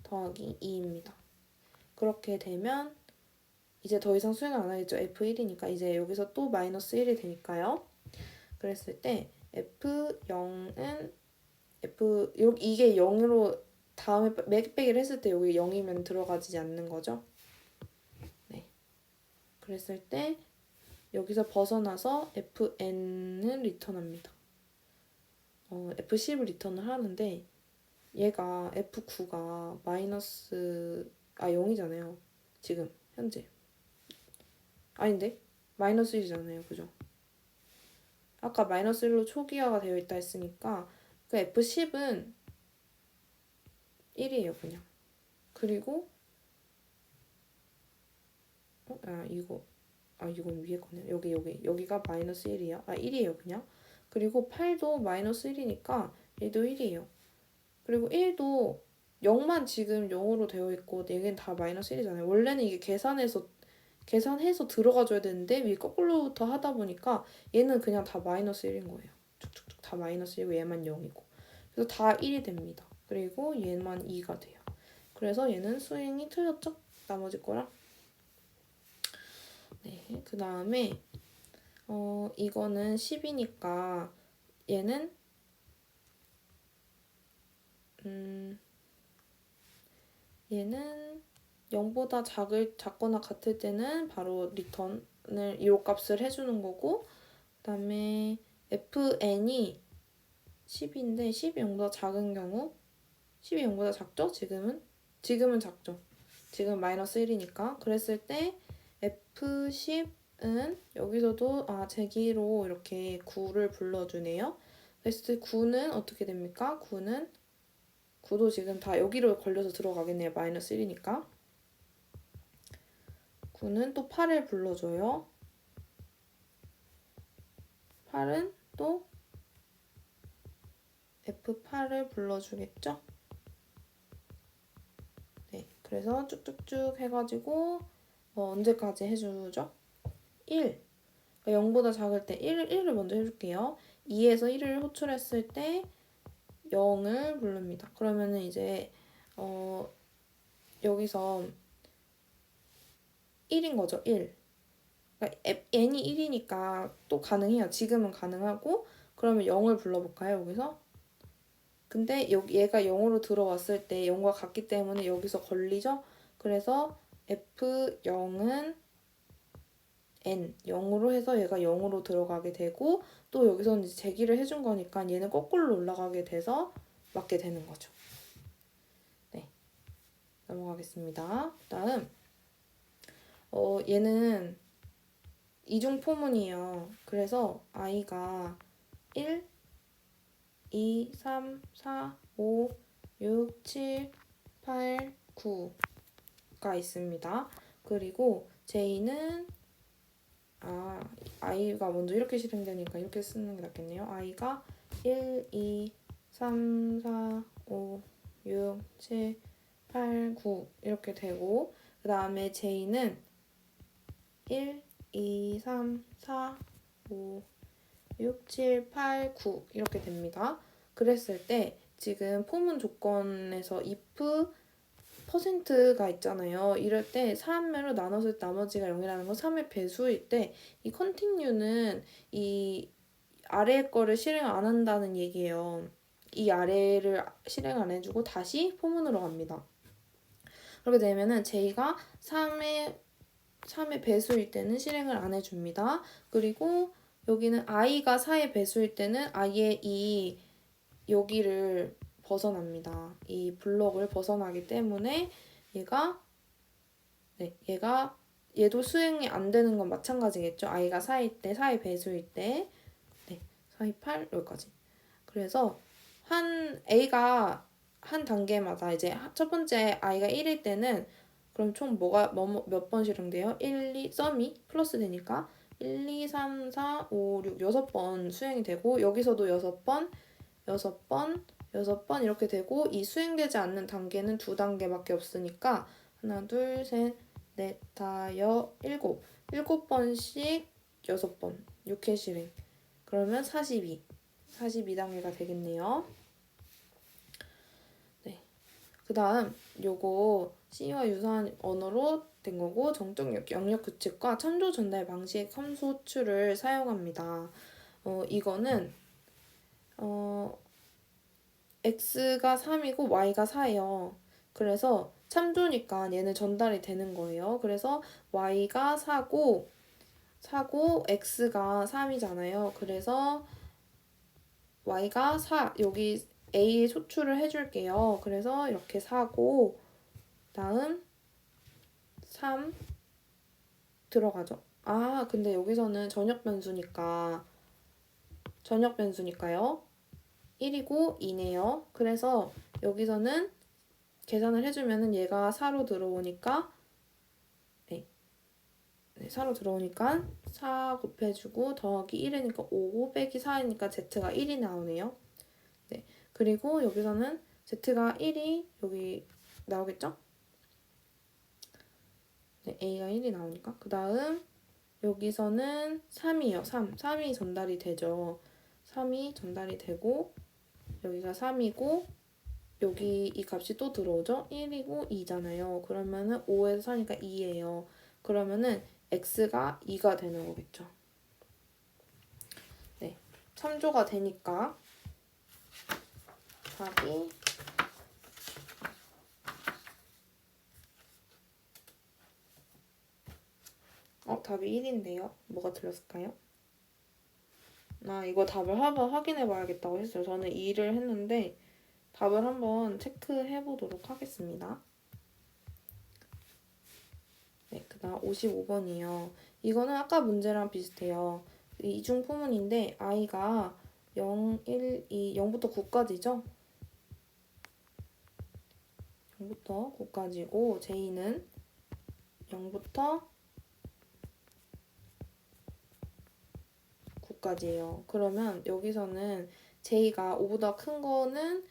더하기 2입니다. 그렇게 되면 이제 더 이상 수행을 안 하겠죠. F1이니까 이제 여기서 또 마이너스 1이 되니까요. 그랬을 때 F0은 이게 0으로 다음에 맥빼기를 했을 때 여기 0이면 들어가지 않는 거죠. 네. 그랬을 때 여기서 벗어나서 FN은 리턴합니다. F10을 리턴을 하는데 얘가 F9가 마이너스 0이잖아요. 지금 현재. 아닌데? 마이너스 1이잖아요. 그죠? 아까 마이너스 1로 초기화가 되어 있다 했으니까 그 F10은 1이에요. 그냥. 그리고 이건 위에 거네요. 여기가 마이너스 1이에요. 1이에요. 그냥. 그리고 8도 마이너스 1이니까 얘도 1이에요. 그리고 1도 0만 지금 0으로 되어 있고 4개는 다 마이너스 1이잖아요. 원래는 이게 계산해서 계산해서 들어가줘야 되는데 위에 거꾸로부터 하다 보니까 얘는 그냥 다 마이너스 1인 거예요. 쭉쭉쭉 다 마이너스 1이고 얘만 0이고. 그래서 다 1이 됩니다. 그리고 얘만 2가 돼요. 그래서 얘는 수행이 틀렸죠? 나머지 거랑. 네, 그 다음에 이거는 10이니까 얘는 얘는 0보다 작거나 같을 때는 바로 리턴을 이 값을 해주는 거고, 그 다음에 fn이 10인데 10이 0보다 작은 경우 10이 0보다 작죠? 지금은 작죠. 지금 마이너스 1이니까. 그랬을 때 f10은 여기서도 제기로 이렇게 9를 불러주네요. 그랬을 때 9는 어떻게 됩니까? 9도 지금 다 여기로 걸려서 들어가겠네요. 마이너스 1이니까. 9는 또 8을 불러줘요. 8은 또 F8을 불러주겠죠? 네, 그래서 쭉쭉쭉 해가지고 언제까지 해주죠? 1. 그러니까 0보다 작을 때 1을 먼저 해줄게요. 2에서 1을 호출했을 때 0을 부릅니다. 그러면은 이제 여기서 1인 거죠. 1. 그러니까 n이 1이니까 또 가능해요. 지금은 가능하고 그러면 0을 불러볼까요? 여기서? 근데 얘가 0으로 들어왔을 때 0과 같기 때문에 여기서 걸리죠? 그래서 F0은 N, 0으로 해서 얘가 0으로 들어가게 되고 또 여기서는 이제 제기를 해준 거니까 얘는 거꾸로 올라가게 돼서 맞게 되는 거죠. 네, 넘어가겠습니다. 다음 얘는 이중 포문이에요. 그래서 i가 1, 2, 3, 4, 5, 6, 7, 8, 9가 있습니다. 그리고 j는 i가 먼저 이렇게 실행되니까 이렇게 쓰는 게 낫겠네요. i가 1, 2, 3, 4, 5, 6, 7, 8, 9 이렇게 되고 그 다음에 j는 1, 2, 3, 4, 5, 6, 7, 8, 9 이렇게 됩니다. 그랬을 때 지금 포문 조건에서 if %가 있잖아요. 이럴 때 3으로 나눴을 때 나머지가 0이라는 건 3의 배수일 때 이 continue는 이 아래 거를 실행 안 한다는 얘기예요. 이 아래를 실행 안 해주고 다시 포문으로 갑니다. 그렇게 되면은 j가 3의 배수일 때는 실행을 안 해줍니다. 그리고 여기는 i가 4의 배수일 때는 i의 이 여기를 벗어납니다. 이 블럭을 벗어나기 때문에 얘도 수행이 안 되는 건 마찬가지겠죠. i가 4일 때, 4의 배수일 때, 4, 2, 8 여기까지. 그래서 a가 한 단계마다 이제 첫 번째 i가 1일 때는 그럼 총 몇 번 실행돼요? 1, 2, 썸이 플러스 되니까 1, 2, 3, 4, 5, 6, 6번 수행이 되고 여기서도 6번, 6번, 6번 이렇게 되고 이 수행되지 않는 단계는 2단계밖에 없으니까 하나, 둘, 셋, 넷, 다, 일곱. 7번씩 6번, 6회 실행. 그러면 42단계가 되겠네요. 네. 그 다음 요거 C와 유사한 언어로 된 거고 정적 영역 규칙과 참조 전달 방식 함수 호출을 사용합니다. 이거는 x가 3이고 y가 4예요. 그래서 참조니까 얘는 전달이 되는 거예요. 그래서 y가 4고 x가 3이잖아요. 그래서 y가 4 여기 a에 소출을 해줄게요. 그래서 이렇게 4고 다음 3 들어가죠. 근데 여기서는 전역 변수니까요. 1이고 2네요. 그래서 여기서는 계산을 해주면은 얘가 4로 들어오니까 4로 들어오니까 4 곱해주고 더하기 1이니까 5 빼기 4이니까 z가 1이 나오네요. 네. 그리고 여기서는 z가 1이 여기 나오겠죠? 네, A가 1이 나오니까. 그 다음 여기서는 3이요. 3이 전달이 되죠. 3이 전달이 되고 여기가 3이고 여기 이 값이 또 들어오죠? 1이고 2잖아요. 그러면은 5에서 4니까 2예요. 그러면은 x가 2가 되는 거겠죠. 네, 참조가 되니까 답이 답이 1인데요. 뭐가 틀렸을까요? 이거 답을 한번 확인해 봐야겠다고 했어요. 저는 2를 했는데 답을 한번 체크해 보도록 하겠습니다. 네, 그 다음 55번이요. 이거는 아까 문제랑 비슷해요. 이중포문인데 i가 0, 1, 2, 0부터 9까지죠? 0부터 9까지고 j는 0부터 9까지예요. 그러면 여기서는 j가 5보다 큰 거는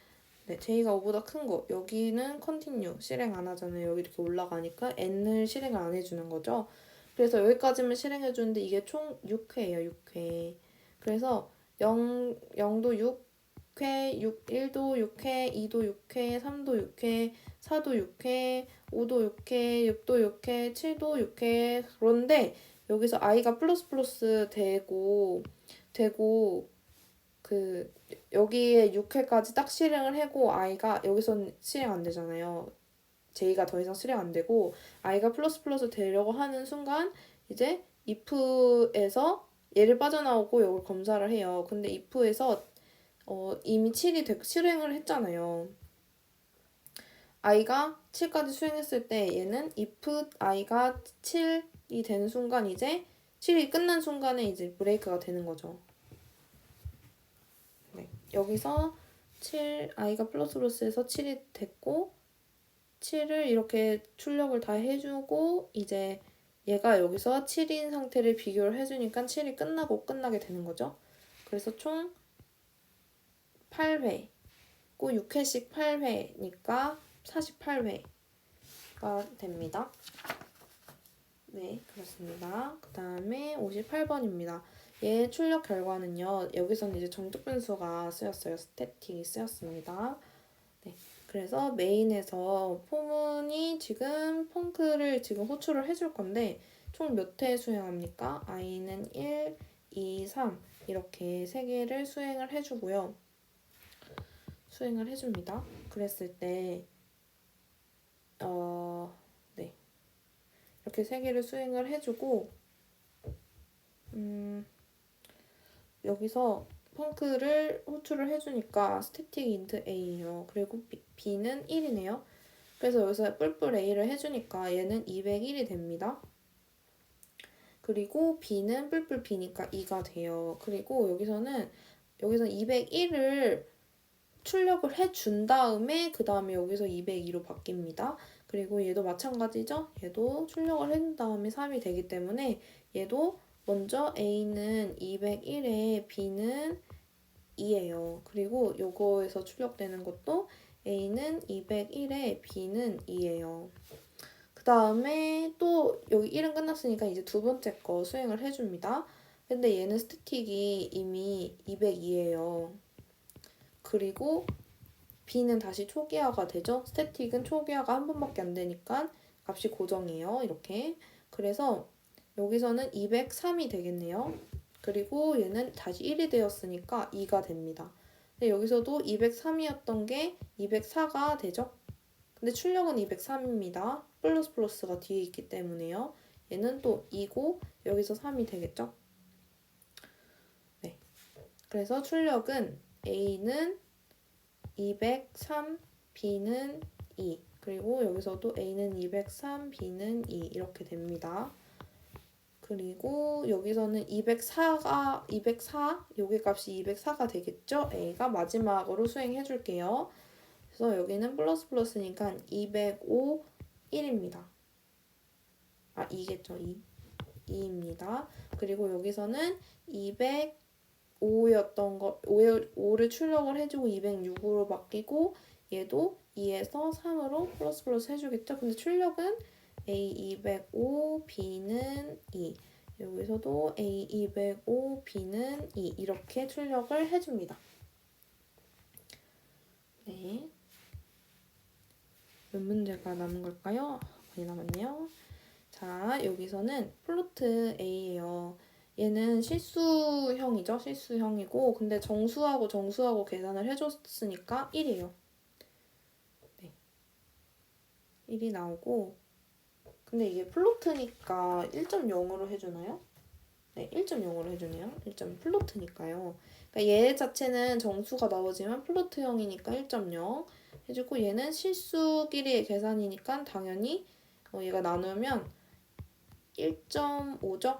j가 5보다 큰 거. 여기는 컨티뉴 실행 안 하잖아요. 여기 이렇게 올라가니까 n을 실행을 안 해주는 거죠. 그래서 여기까지만 실행해주는데 이게 총 6회예요. 6회. 그래서 0도 6회, 1도 6회, 2도 6회, 3도 6회, 4도 6회, 5도 6회, 6도 6회, 7도 6회. 그런데 여기서 i가 플러스 되고 그 여기에 6회까지 딱 실행을 하고 i가 여기선 실행 안 되잖아요. j가 더 이상 실행 안 되고 i가 플러스 되려고 하는 순간 이제 if에서 얘를 빠져나오고 이걸 검사를 해요. 근데 if에서 이미 7이 실행을 했잖아요. i가 7까지 수행했을 때 얘는 if i가 7이 되는 순간 이제 7이 끝난 순간에 이제 브레이크가 되는 거죠. 네. 여기서 i가 플러스에서 7이 됐고 7을 이렇게 출력을 다 해주고 이제 얘가 여기서 7인 상태를 비교를 해주니까 7이 끝나게 되는 거죠. 그래서 총 8회, 꼭 6회씩 8회니까 48회가 됩니다. 네, 그렇습니다. 그 다음에 58번입니다. 얘 출력 결과는요. 여기서는 이제 정적 변수가 쓰였어요. 스태틱이 쓰였습니다. 네, 그래서 메인에서 포문이 지금 펑크를 지금 호출을 해줄 건데 총 몇 회 수행합니까? i는 1, 2, 3 이렇게 3개를 수행을 해주고요. 수행을 해줍니다. 그랬을 때 네, 이렇게 3개를 수행을 해주고 여기서 펑크를 호출을 해주니까 스태틱 인트 a예요. 그리고 b는 1이네요. 그래서 여기서 뿔뿔 a를 해주니까 얘는 201이 됩니다. 그리고 b는 뿔뿔 b니까 2가 돼요. 그리고 여기서는 201을 출력을 해준 다음에 그 다음에 여기서 202로 바뀝니다. 그리고 얘도 마찬가지죠? 얘도 출력을 해준 다음에 3이 되기 때문에 얘도 먼저 A는 201에 B는 2예요. 그리고 요거에서 출력되는 것도 A는 201에 B는 2예요. 그 다음에 또 여기 1은 끝났으니까 이제 두 번째 거 수행을 해줍니다. 근데 얘는 스태틱이 이미 202예요. 그리고 B는 다시 초기화가 되죠. 스태틱은 초기화가 한 번밖에 안 되니까 값이 고정이에요. 이렇게. 그래서 여기서는 203이 되겠네요. 그리고 얘는 다시 1이 되었으니까 2가 됩니다. 근데 여기서도 203이었던 게 204가 되죠. 근데 출력은 203입니다. 플러스가 뒤에 있기 때문에요. 얘는 또 2고 여기서 3이 되겠죠. 네. 그래서 출력은 A는 203, B는 2. 그리고 여기서도 A는 203, B는 2 이렇게 됩니다. 그리고 여기서는 204, 여기 값이 204가 되겠죠? A가 마지막으로 수행해 줄게요. 그래서 여기는 플러스니까 205, 1입니다. 2겠죠? 2입니다. 그리고 여기서는 205였던 거, 5를 출력을 해주고 206으로 바뀌고 얘도 2에서 3으로 플러스 해주겠죠? 근데 출력은 A 205, B는 2. 여기서도 A 205, B는 2. 이렇게 출력을 해줍니다. 네. 몇 문제가 남은 걸까요? 많이 남았네요. 자, 여기서는 플로트 A예요. 얘는 실수형이죠. 실수형이고 근데 정수하고 계산을 해줬으니까 1이에요. 네. 1이 나오고 근데 이게 플로트니까 1.0으로 해주나요? 네, 1.0으로 해주네요. 1. 플로트니까요. 그러니까 얘 자체는 정수가 나오지만 플로트형이니까 1.0 해주고 얘는 실수끼리의 계산이니까 당연히 얘가 나누면 1.5죠?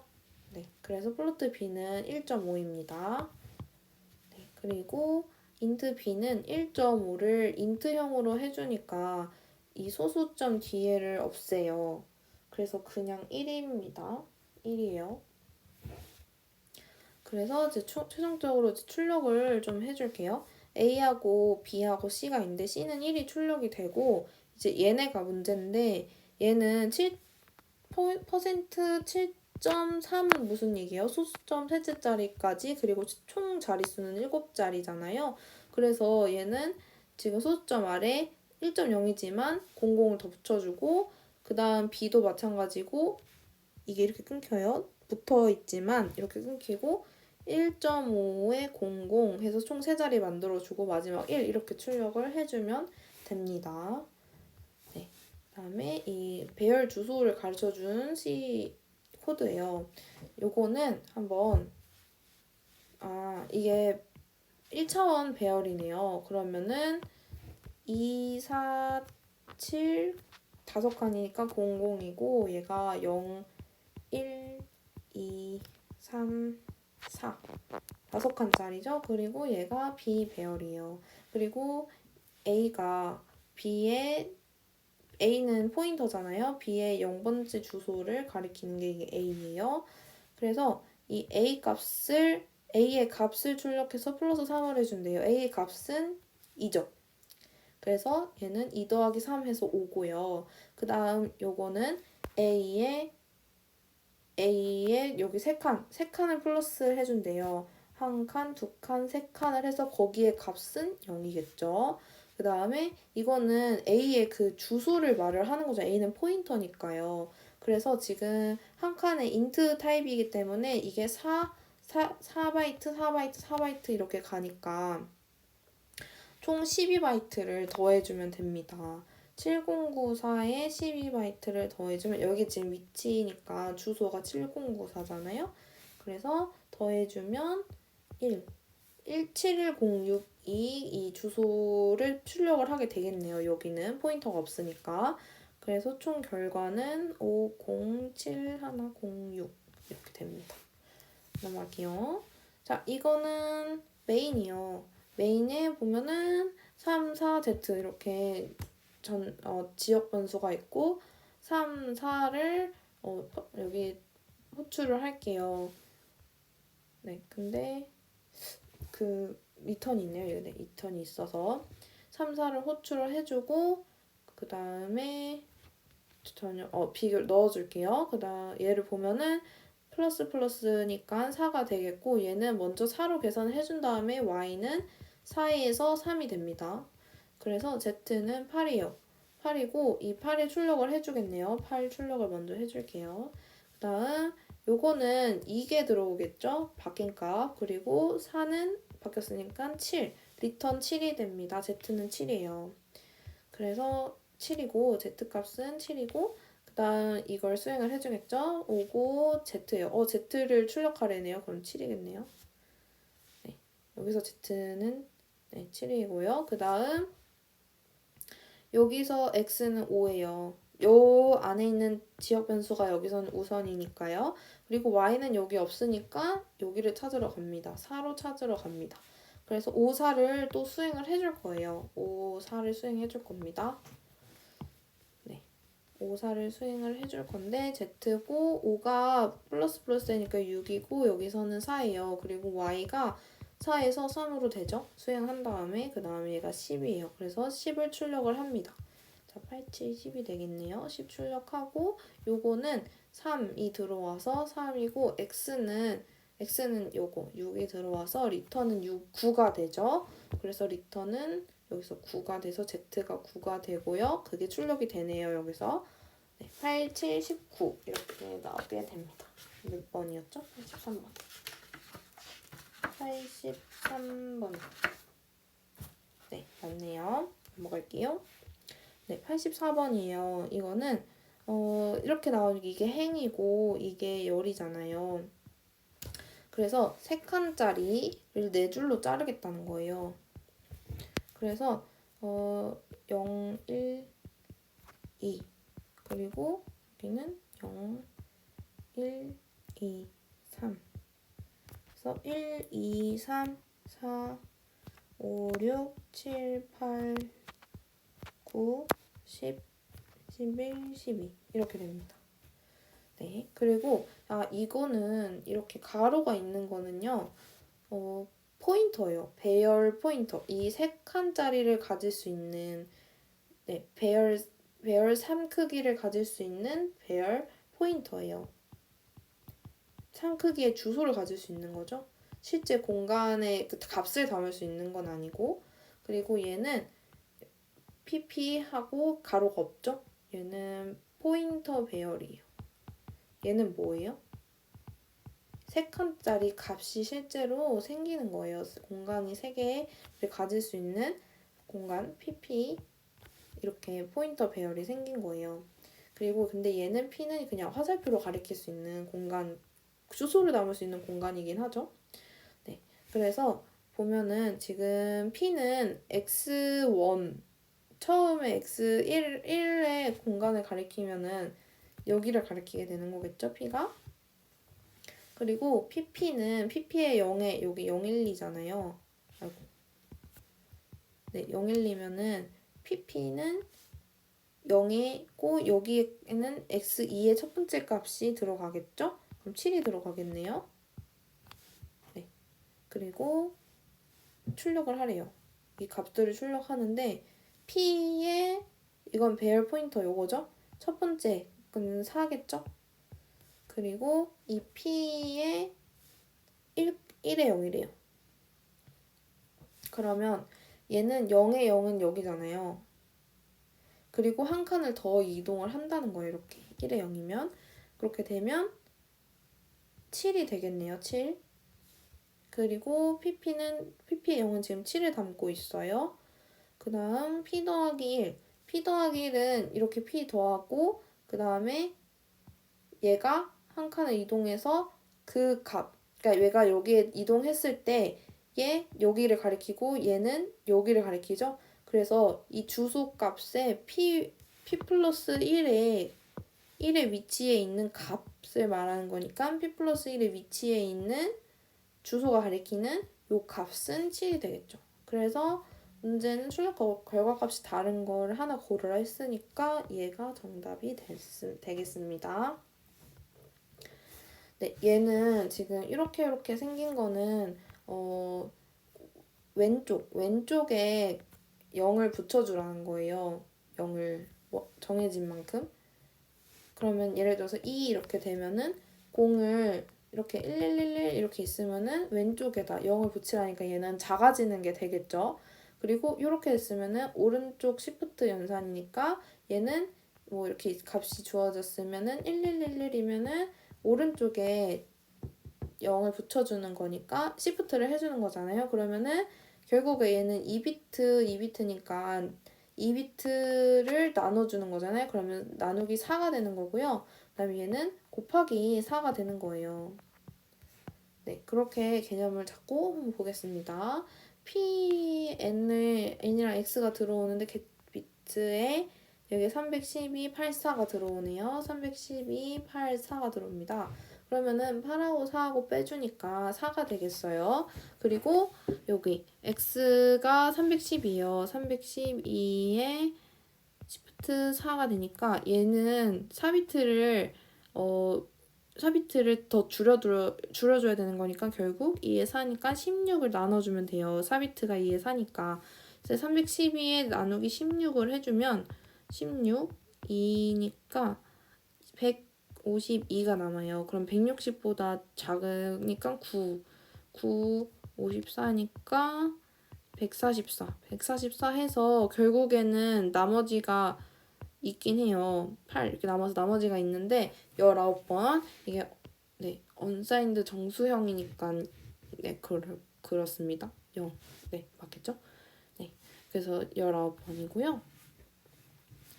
네, 그래서 플로트 B는 1.5입니다. 네, 그리고 인트 B는 1.5를 인트형으로 해주니까 이 소수점 뒤에를 없애요. 그래서 그냥 1입니다. 1이에요. 그래서 이제 최종적으로 출력을 좀 해줄게요. A하고 B하고 C가 있는데 C는 1이 출력이 되고 이제 얘네가 문제인데 얘는 7.3은 무슨 얘기예요? 소수점 셋째 자리까지 그리고 총 자릿수는 7자리잖아요. 그래서 얘는 지금 소수점 아래 1.0이지만 00을 더 붙여주고 그 다음 B도 마찬가지고 이게 이렇게 끊겨요. 붙어있지만 이렇게 끊기고 1.5에 00 해서 총 3자리 만들어주고 마지막 1 이렇게 출력을 해주면 됩니다. 네. 그다음에 이 배열 주소를 가르쳐준 C 코드예요. 요거는 한번 이게 1차원 배열이네요. 그러면은 2, 4, 7 다섯 칸이니까 00이고 얘가 0, 1, 2, 3, 4 다섯 칸짜리죠. 그리고 얘가 B 배열이에요. 그리고 A가 A는 포인터잖아요. B의 0번째 주소를 가리키는 게 이게 A예요. 그래서 이 A의 값을 출력해서 플러스 3을 해준대요. A의 값은 2죠. 그래서 얘는 2 더하기 3 해서 5고요. 그 다음 요거는 A의 여기 3칸을 플러스 해준대요. 1칸, 2칸, 3칸을 해서 거기에 값은 0이겠죠. 그 다음에 이거는 A의 그 주소를 말을 하는 거죠. A는 포인터니까요. 그래서 지금 한 칸에 인트 타입이기 때문에 이게 4바이트, 4바이트, 4바이트 이렇게 가니까 총 12바이트를 더해주면 됩니다. 7094에 12바이트를 더해주면 여기 지금 위치니까 주소가 7094잖아요. 그래서 더해주면 71062 이 주소를 출력을 하게 되겠네요. 여기는 포인터가 없으니까. 그래서 총 결과는 507106 이렇게 됩니다. 넘어갈게요. 자, 이거는 메인이요. 메인에 보면은 3, 4, Z 이렇게 지역 변수가 있고 3, 4를 여기 호출을 할게요. 네, 근데 그 리턴이 있네요. 네, 리턴이 있어서 3, 4를 호출을 해주고 그 다음에 비교를 넣어줄게요. 그 다음 얘를 보면은 플러스니까 4가 되겠고 얘는 먼저 4로 계산을 해준 다음에 y는 4에서 3이 됩니다. 그래서 z는 8이에요. 8이고 이 8에 출력을 해주겠네요. 8 출력을 먼저 해줄게요. 그 다음 요거는 이게 들어오겠죠? 바뀐 값. 그리고 4는 바뀌었으니까 7. 리턴 7이 됩니다. z는 7이에요. 그래서 7이고 z값은 7이고 그 다음 이걸 수행을 해주겠죠? 5고 z예요. z를 출력하래네요. 그럼 7이겠네요. 네, 여기서 z는 7이고요. 그 다음 여기서 x는 5예요. 요 안에 있는 지역 변수가 여기서는 우선이니까요. 그리고 y는 여기 없으니까 여기를 찾으러 갑니다. 4로 찾으러 갑니다. 그래서 5, 4를 또 수행을 해줄 거예요. 5, 4를 수행해 줄 겁니다. 5, 4를 수행을 해줄 건데 z고 5가 플러스니까 6이고 여기서는 4예요. 그리고 y가 4에서 3으로 되죠. 수행한 다음에 그 다음에 얘가 10이에요. 그래서 10을 출력을 합니다. 자, 8, 7, 10이 되겠네요. 10 출력하고 요거는 3이 들어와서 3이고 x는 요거 6이 들어와서 리턴은 9가 되죠. 그래서 리턴은 여기서 9가 돼서 z가 9가 되고요. 그게 출력이 되네요. 여기서 8, 7, 19 이렇게 나오게 됩니다. 몇 번이었죠? 83번. 83번. 네, 맞네요. 넘어갈게요. 네, 84번이에요. 이거는 이렇게 나오는 게 이게 행이고 이게 열이잖아요. 그래서 3칸짜리를 4줄로 자르겠다는 거예요. 그래서 0, 1, 2 그리고 여기는 0, 1, 2, 3 그래서 1, 2, 3, 4, 5, 6, 7, 8, 9, 10, 11, 12 이렇게 됩니다. 네, 그리고 이거는 이렇게 가로가 있는 거는요. 포인터예요. 배열 포인터. 이 3칸짜리를 가질 수 있는 배열 3 크기를 가질 수 있는 배열 포인터예요. 3 크기의 주소를 가질 수 있는 거죠. 실제 공간에 그 값을 담을 수 있는 건 아니고 그리고 얘는 pp하고 가로가 없죠. 얘는 포인터 배열이에요. 얘는 뭐예요? 3칸짜리 값이 실제로 생기는 거예요. 공간이 3개를 가질 수 있는 공간 pp 이렇게 포인터 배열이 생긴 거예요. 그리고 근데 얘는 p는 그냥 화살표로 가리킬 수 있는 공간, 주소를 담을 수 있는 공간이긴 하죠. 네, 그래서 보면은 지금 p는 x1 처음에 x1의 공간을 가리키면은 여기를 가리키게 되는 거겠죠, p가? 그리고 pp의 0에 여기 012잖아요. 아이고. 네, 012면은 pp는 0이고 여기에는 x2의 첫 번째 값이 들어가겠죠? 그럼 7이 들어가겠네요. 네. 그리고 출력을 하래요. 이 값들을 출력하는데 p의 이건 배열 포인터 요거죠? 첫 번째 건 4겠죠? 그리고 이 p의 1에 0이래요. 그러면 얘는 0에 0은 여기잖아요. 그리고 한 칸을 더 이동을 한다는 거예요. 이렇게 1에 0이면 그렇게 되면 7이 되겠네요. 7. 그리고 pp의 0은 지금 7을 담고 있어요. 그 다음 p 더하기 1. p 더하기 1은 이렇게 p 더하고 그 다음에 얘가 한 칸을 이동해서 그 값, 그러니까 얘가 여기에 이동했을 때 얘 여기를 가리키고 얘는 여기를 가리키죠. 그래서 이 주소 값에 p 플러스 1의 위치에 있는 값을 말하는 거니까 p 플러스 1의 위치에 있는 주소가 가리키는 요 값은 7이 되겠죠. 그래서 문제는 출력 결과값이 다른 걸 하나 고르라 했으니까 얘가 정답이 되겠습니다. 네, 얘는 지금 이렇게 생긴 거는 왼쪽에 0을 붙여주라는 거예요. 0을 정해진 만큼. 그러면 예를 들어서 2 이렇게 되면은 0을 이렇게 1111 이렇게 있으면은 왼쪽에다 0을 붙이라니까 얘는 작아지는 게 되겠죠. 그리고 이렇게 됐으면은 오른쪽 시프트 연산이니까 얘는 뭐 이렇게 값이 주어졌으면은 1111이면은 오른쪽에 0을 붙여주는 거니까 시프트를 해주는 거잖아요. 그러면은 결국에 얘는 2비트니까 2비트를 나눠주는 거잖아요. 그러면 나누기 4가 되는 거고요. 그 다음에 얘는 곱하기 4가 되는 거예요. 네, 그렇게 개념을 잡고 한번 보겠습니다. n이랑 x가 들어오는데 get비트에 여기 312, 84가 들어오네요. 312, 84가 들어옵니다. 그러면은 8하고 4하고 빼주니까 4가 되겠어요. 그리고 여기 x가 312예요. 312에 시프트 4가 되니까 얘는 4비트를 더 줄여줘야 되는 거니까 결국 2에 4니까 16을 나눠주면 돼요. 4비트가 2에 4니까. 312에 나누기 16을 해주면 16, 2니까 152가 남아요. 그럼 160보다 작으니까 9, 54니까 144 해서 결국에는 나머지가 있긴 해요. 8 이렇게 남아서 나머지가 있는데 19번 이게 네 언사인드 정수형이니까 네 그렇습니다. 0. 네 맞겠죠? 네 그래서 19번이고요.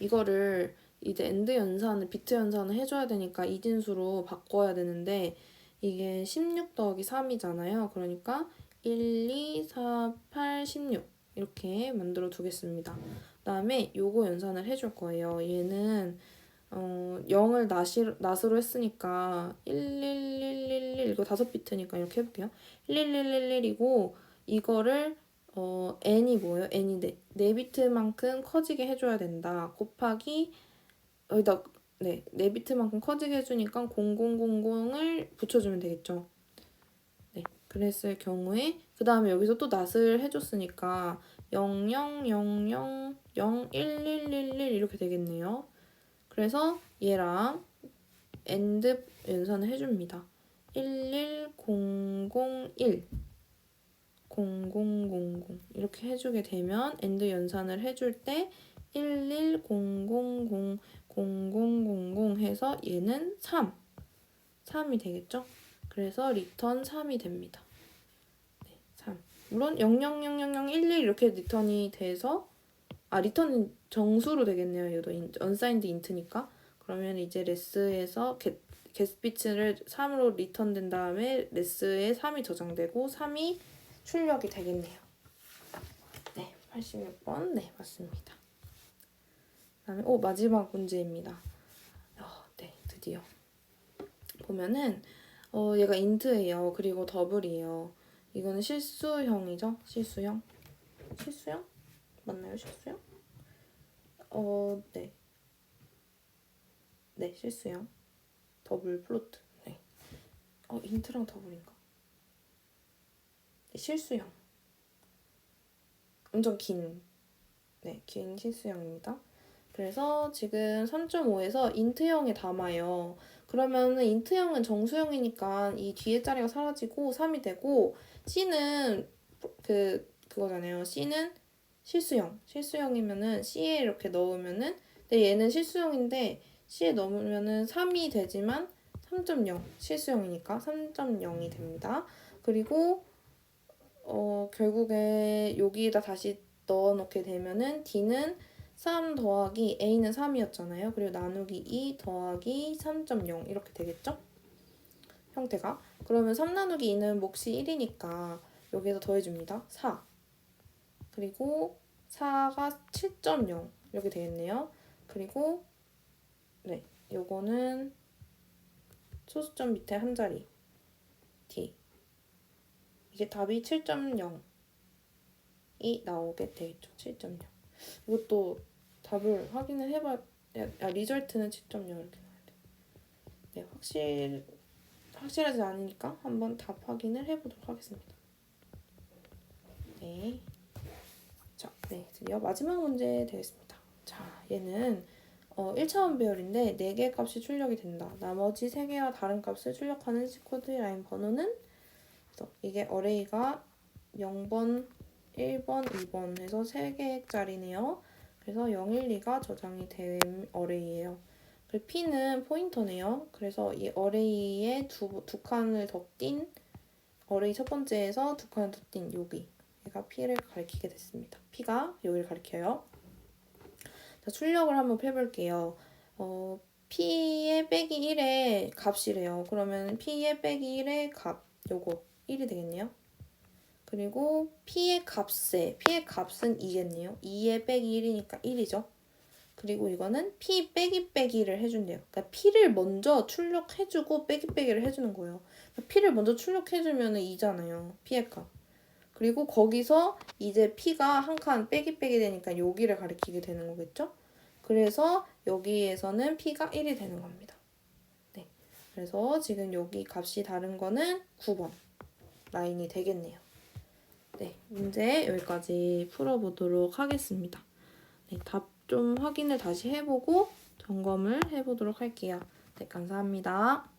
이거를 이제 엔드 연산을 비트 연산을 해줘야 되니까 이진수로 바꿔야 되는데 이게 16 더하기 3이잖아요. 그러니까 1, 2, 4, 8, 16 이렇게 만들어 두겠습니다. 그다음에 요거 연산을 해줄 거예요. 얘는 0을 낫으로 했으니까 11111 이거 5비트니까 이렇게 해볼게요. 11111이고 이거를 n이 뭐예요? n이 4비트만큼 커지게 해줘야 된다. 곱하기 여기다 4비트만큼 커지게 해주니까 0000을 붙여주면 되겠죠. 네, 그랬을 경우에 그 다음에 여기서 또 낫을 해줬으니까 0000011111 이렇게 되겠네요. 그래서 얘랑 엔드 연산을 해줍니다. 11001 0000 이렇게 해주게 되면 엔드 연산을 해줄 때 11000 0000 해서 얘는 3이 되겠죠? 그래서 리턴 3이 됩니다. 네, 3. 물론 000011 이렇게 리턴이 돼서 리턴은 정수로 되겠네요. 얘도 unsigned int니까. 그러면 이제 레스에서 getSpeech를 3으로 리턴된 다음에 레스에 3이 저장되고 3이 출력이 되겠네요. 네, 86번. 네, 맞습니다. 그다음에 마지막 문제입니다. 네, 드디어. 보면은 얘가 인트예요. 그리고 더블이에요. 이거는 실수형이죠? 실수형? 맞나요? 실수형? 네. 네, 실수형. 더블 플로트. 네. 인트랑 더블인가? 네, 실수형. 엄청 긴 실수형입니다. 그래서 지금 3.5에서 인트형에 담아요. 그러면은 인트형은 정수형이니까 이 뒤에 자리가 사라지고 3이 되고 C는 그거잖아요. C는 실수형이면은 C에 이렇게 넣으면은 근데 얘는 실수형인데 C에 넣으면은 3이 되지만 3.0 실수형이니까 3.0이 됩니다. 그리고 결국에 여기에다 다시 넣어놓게 되면은 D는 3 더하기 A는 3이었잖아요. 그리고 나누기 2 더하기 3.0 이렇게 되겠죠? 형태가. 그러면 3 나누기 2는 몫이 1이니까 여기에서 더해줍니다. 4. 그리고 4가 7.0 이렇게 되겠네요. 그리고 네, 요거는 소수점 밑에 한 자리 D. 이게 답이 7.0이 나오게 되겠죠. 7.0. 이것도 답을 확인을 해봐야 리절트는 7.0 이렇게 나와야 돼. 네, 확실하지 않으니까 한번 답 확인을 해보도록 하겠습니다. 네. 자, 네, 드디어 마지막 문제 되겠습니다. 자, 얘는 1차원 배열인데 4개의 값이 출력이 된다. 나머지 3개와 다른 값을 출력하는 C코드 라인 번호는 그래서 이게 어레이가 0번, 1번, 2번 해서 3개짜리네요. 그래서 012가 저장이 된 어레이예요. 그리고 P는 포인터네요. 그래서 이 어레이에 두 칸을 더 띈 어레이 첫 번째에서 두 칸을 더 띈 여기 얘가 P를 가리키게 됐습니다. P가 여기를 가리켜요. 자, 출력을 한번 해볼게요. P의 빼기 1의 값이래요. 그러면 P의 빼기 1의 값 요거 1이 되겠네요. 그리고 P의 값은 2겠네요. 2의 빼기 1이니까 1이죠. 그리고 이거는 P 빼기 빼기를 해준대요. 그러니까 P를 먼저 출력해주고 빼기 빼기를 해주는 거예요. 그러니까 P를 먼저 출력해주면 2잖아요. P의 값. 그리고 거기서 이제 P가 한 칸 빼기 빼기 되니까 여기를 가리키게 되는 거겠죠? 그래서 여기에서는 P가 1이 되는 겁니다. 네. 그래서 지금 여기 값이 다른 거는 9번 라인이 되겠네요. 네, 문제 여기까지 풀어보도록 하겠습니다. 네, 답 좀 확인을 다시 해보고 점검을 해보도록 할게요. 네, 감사합니다.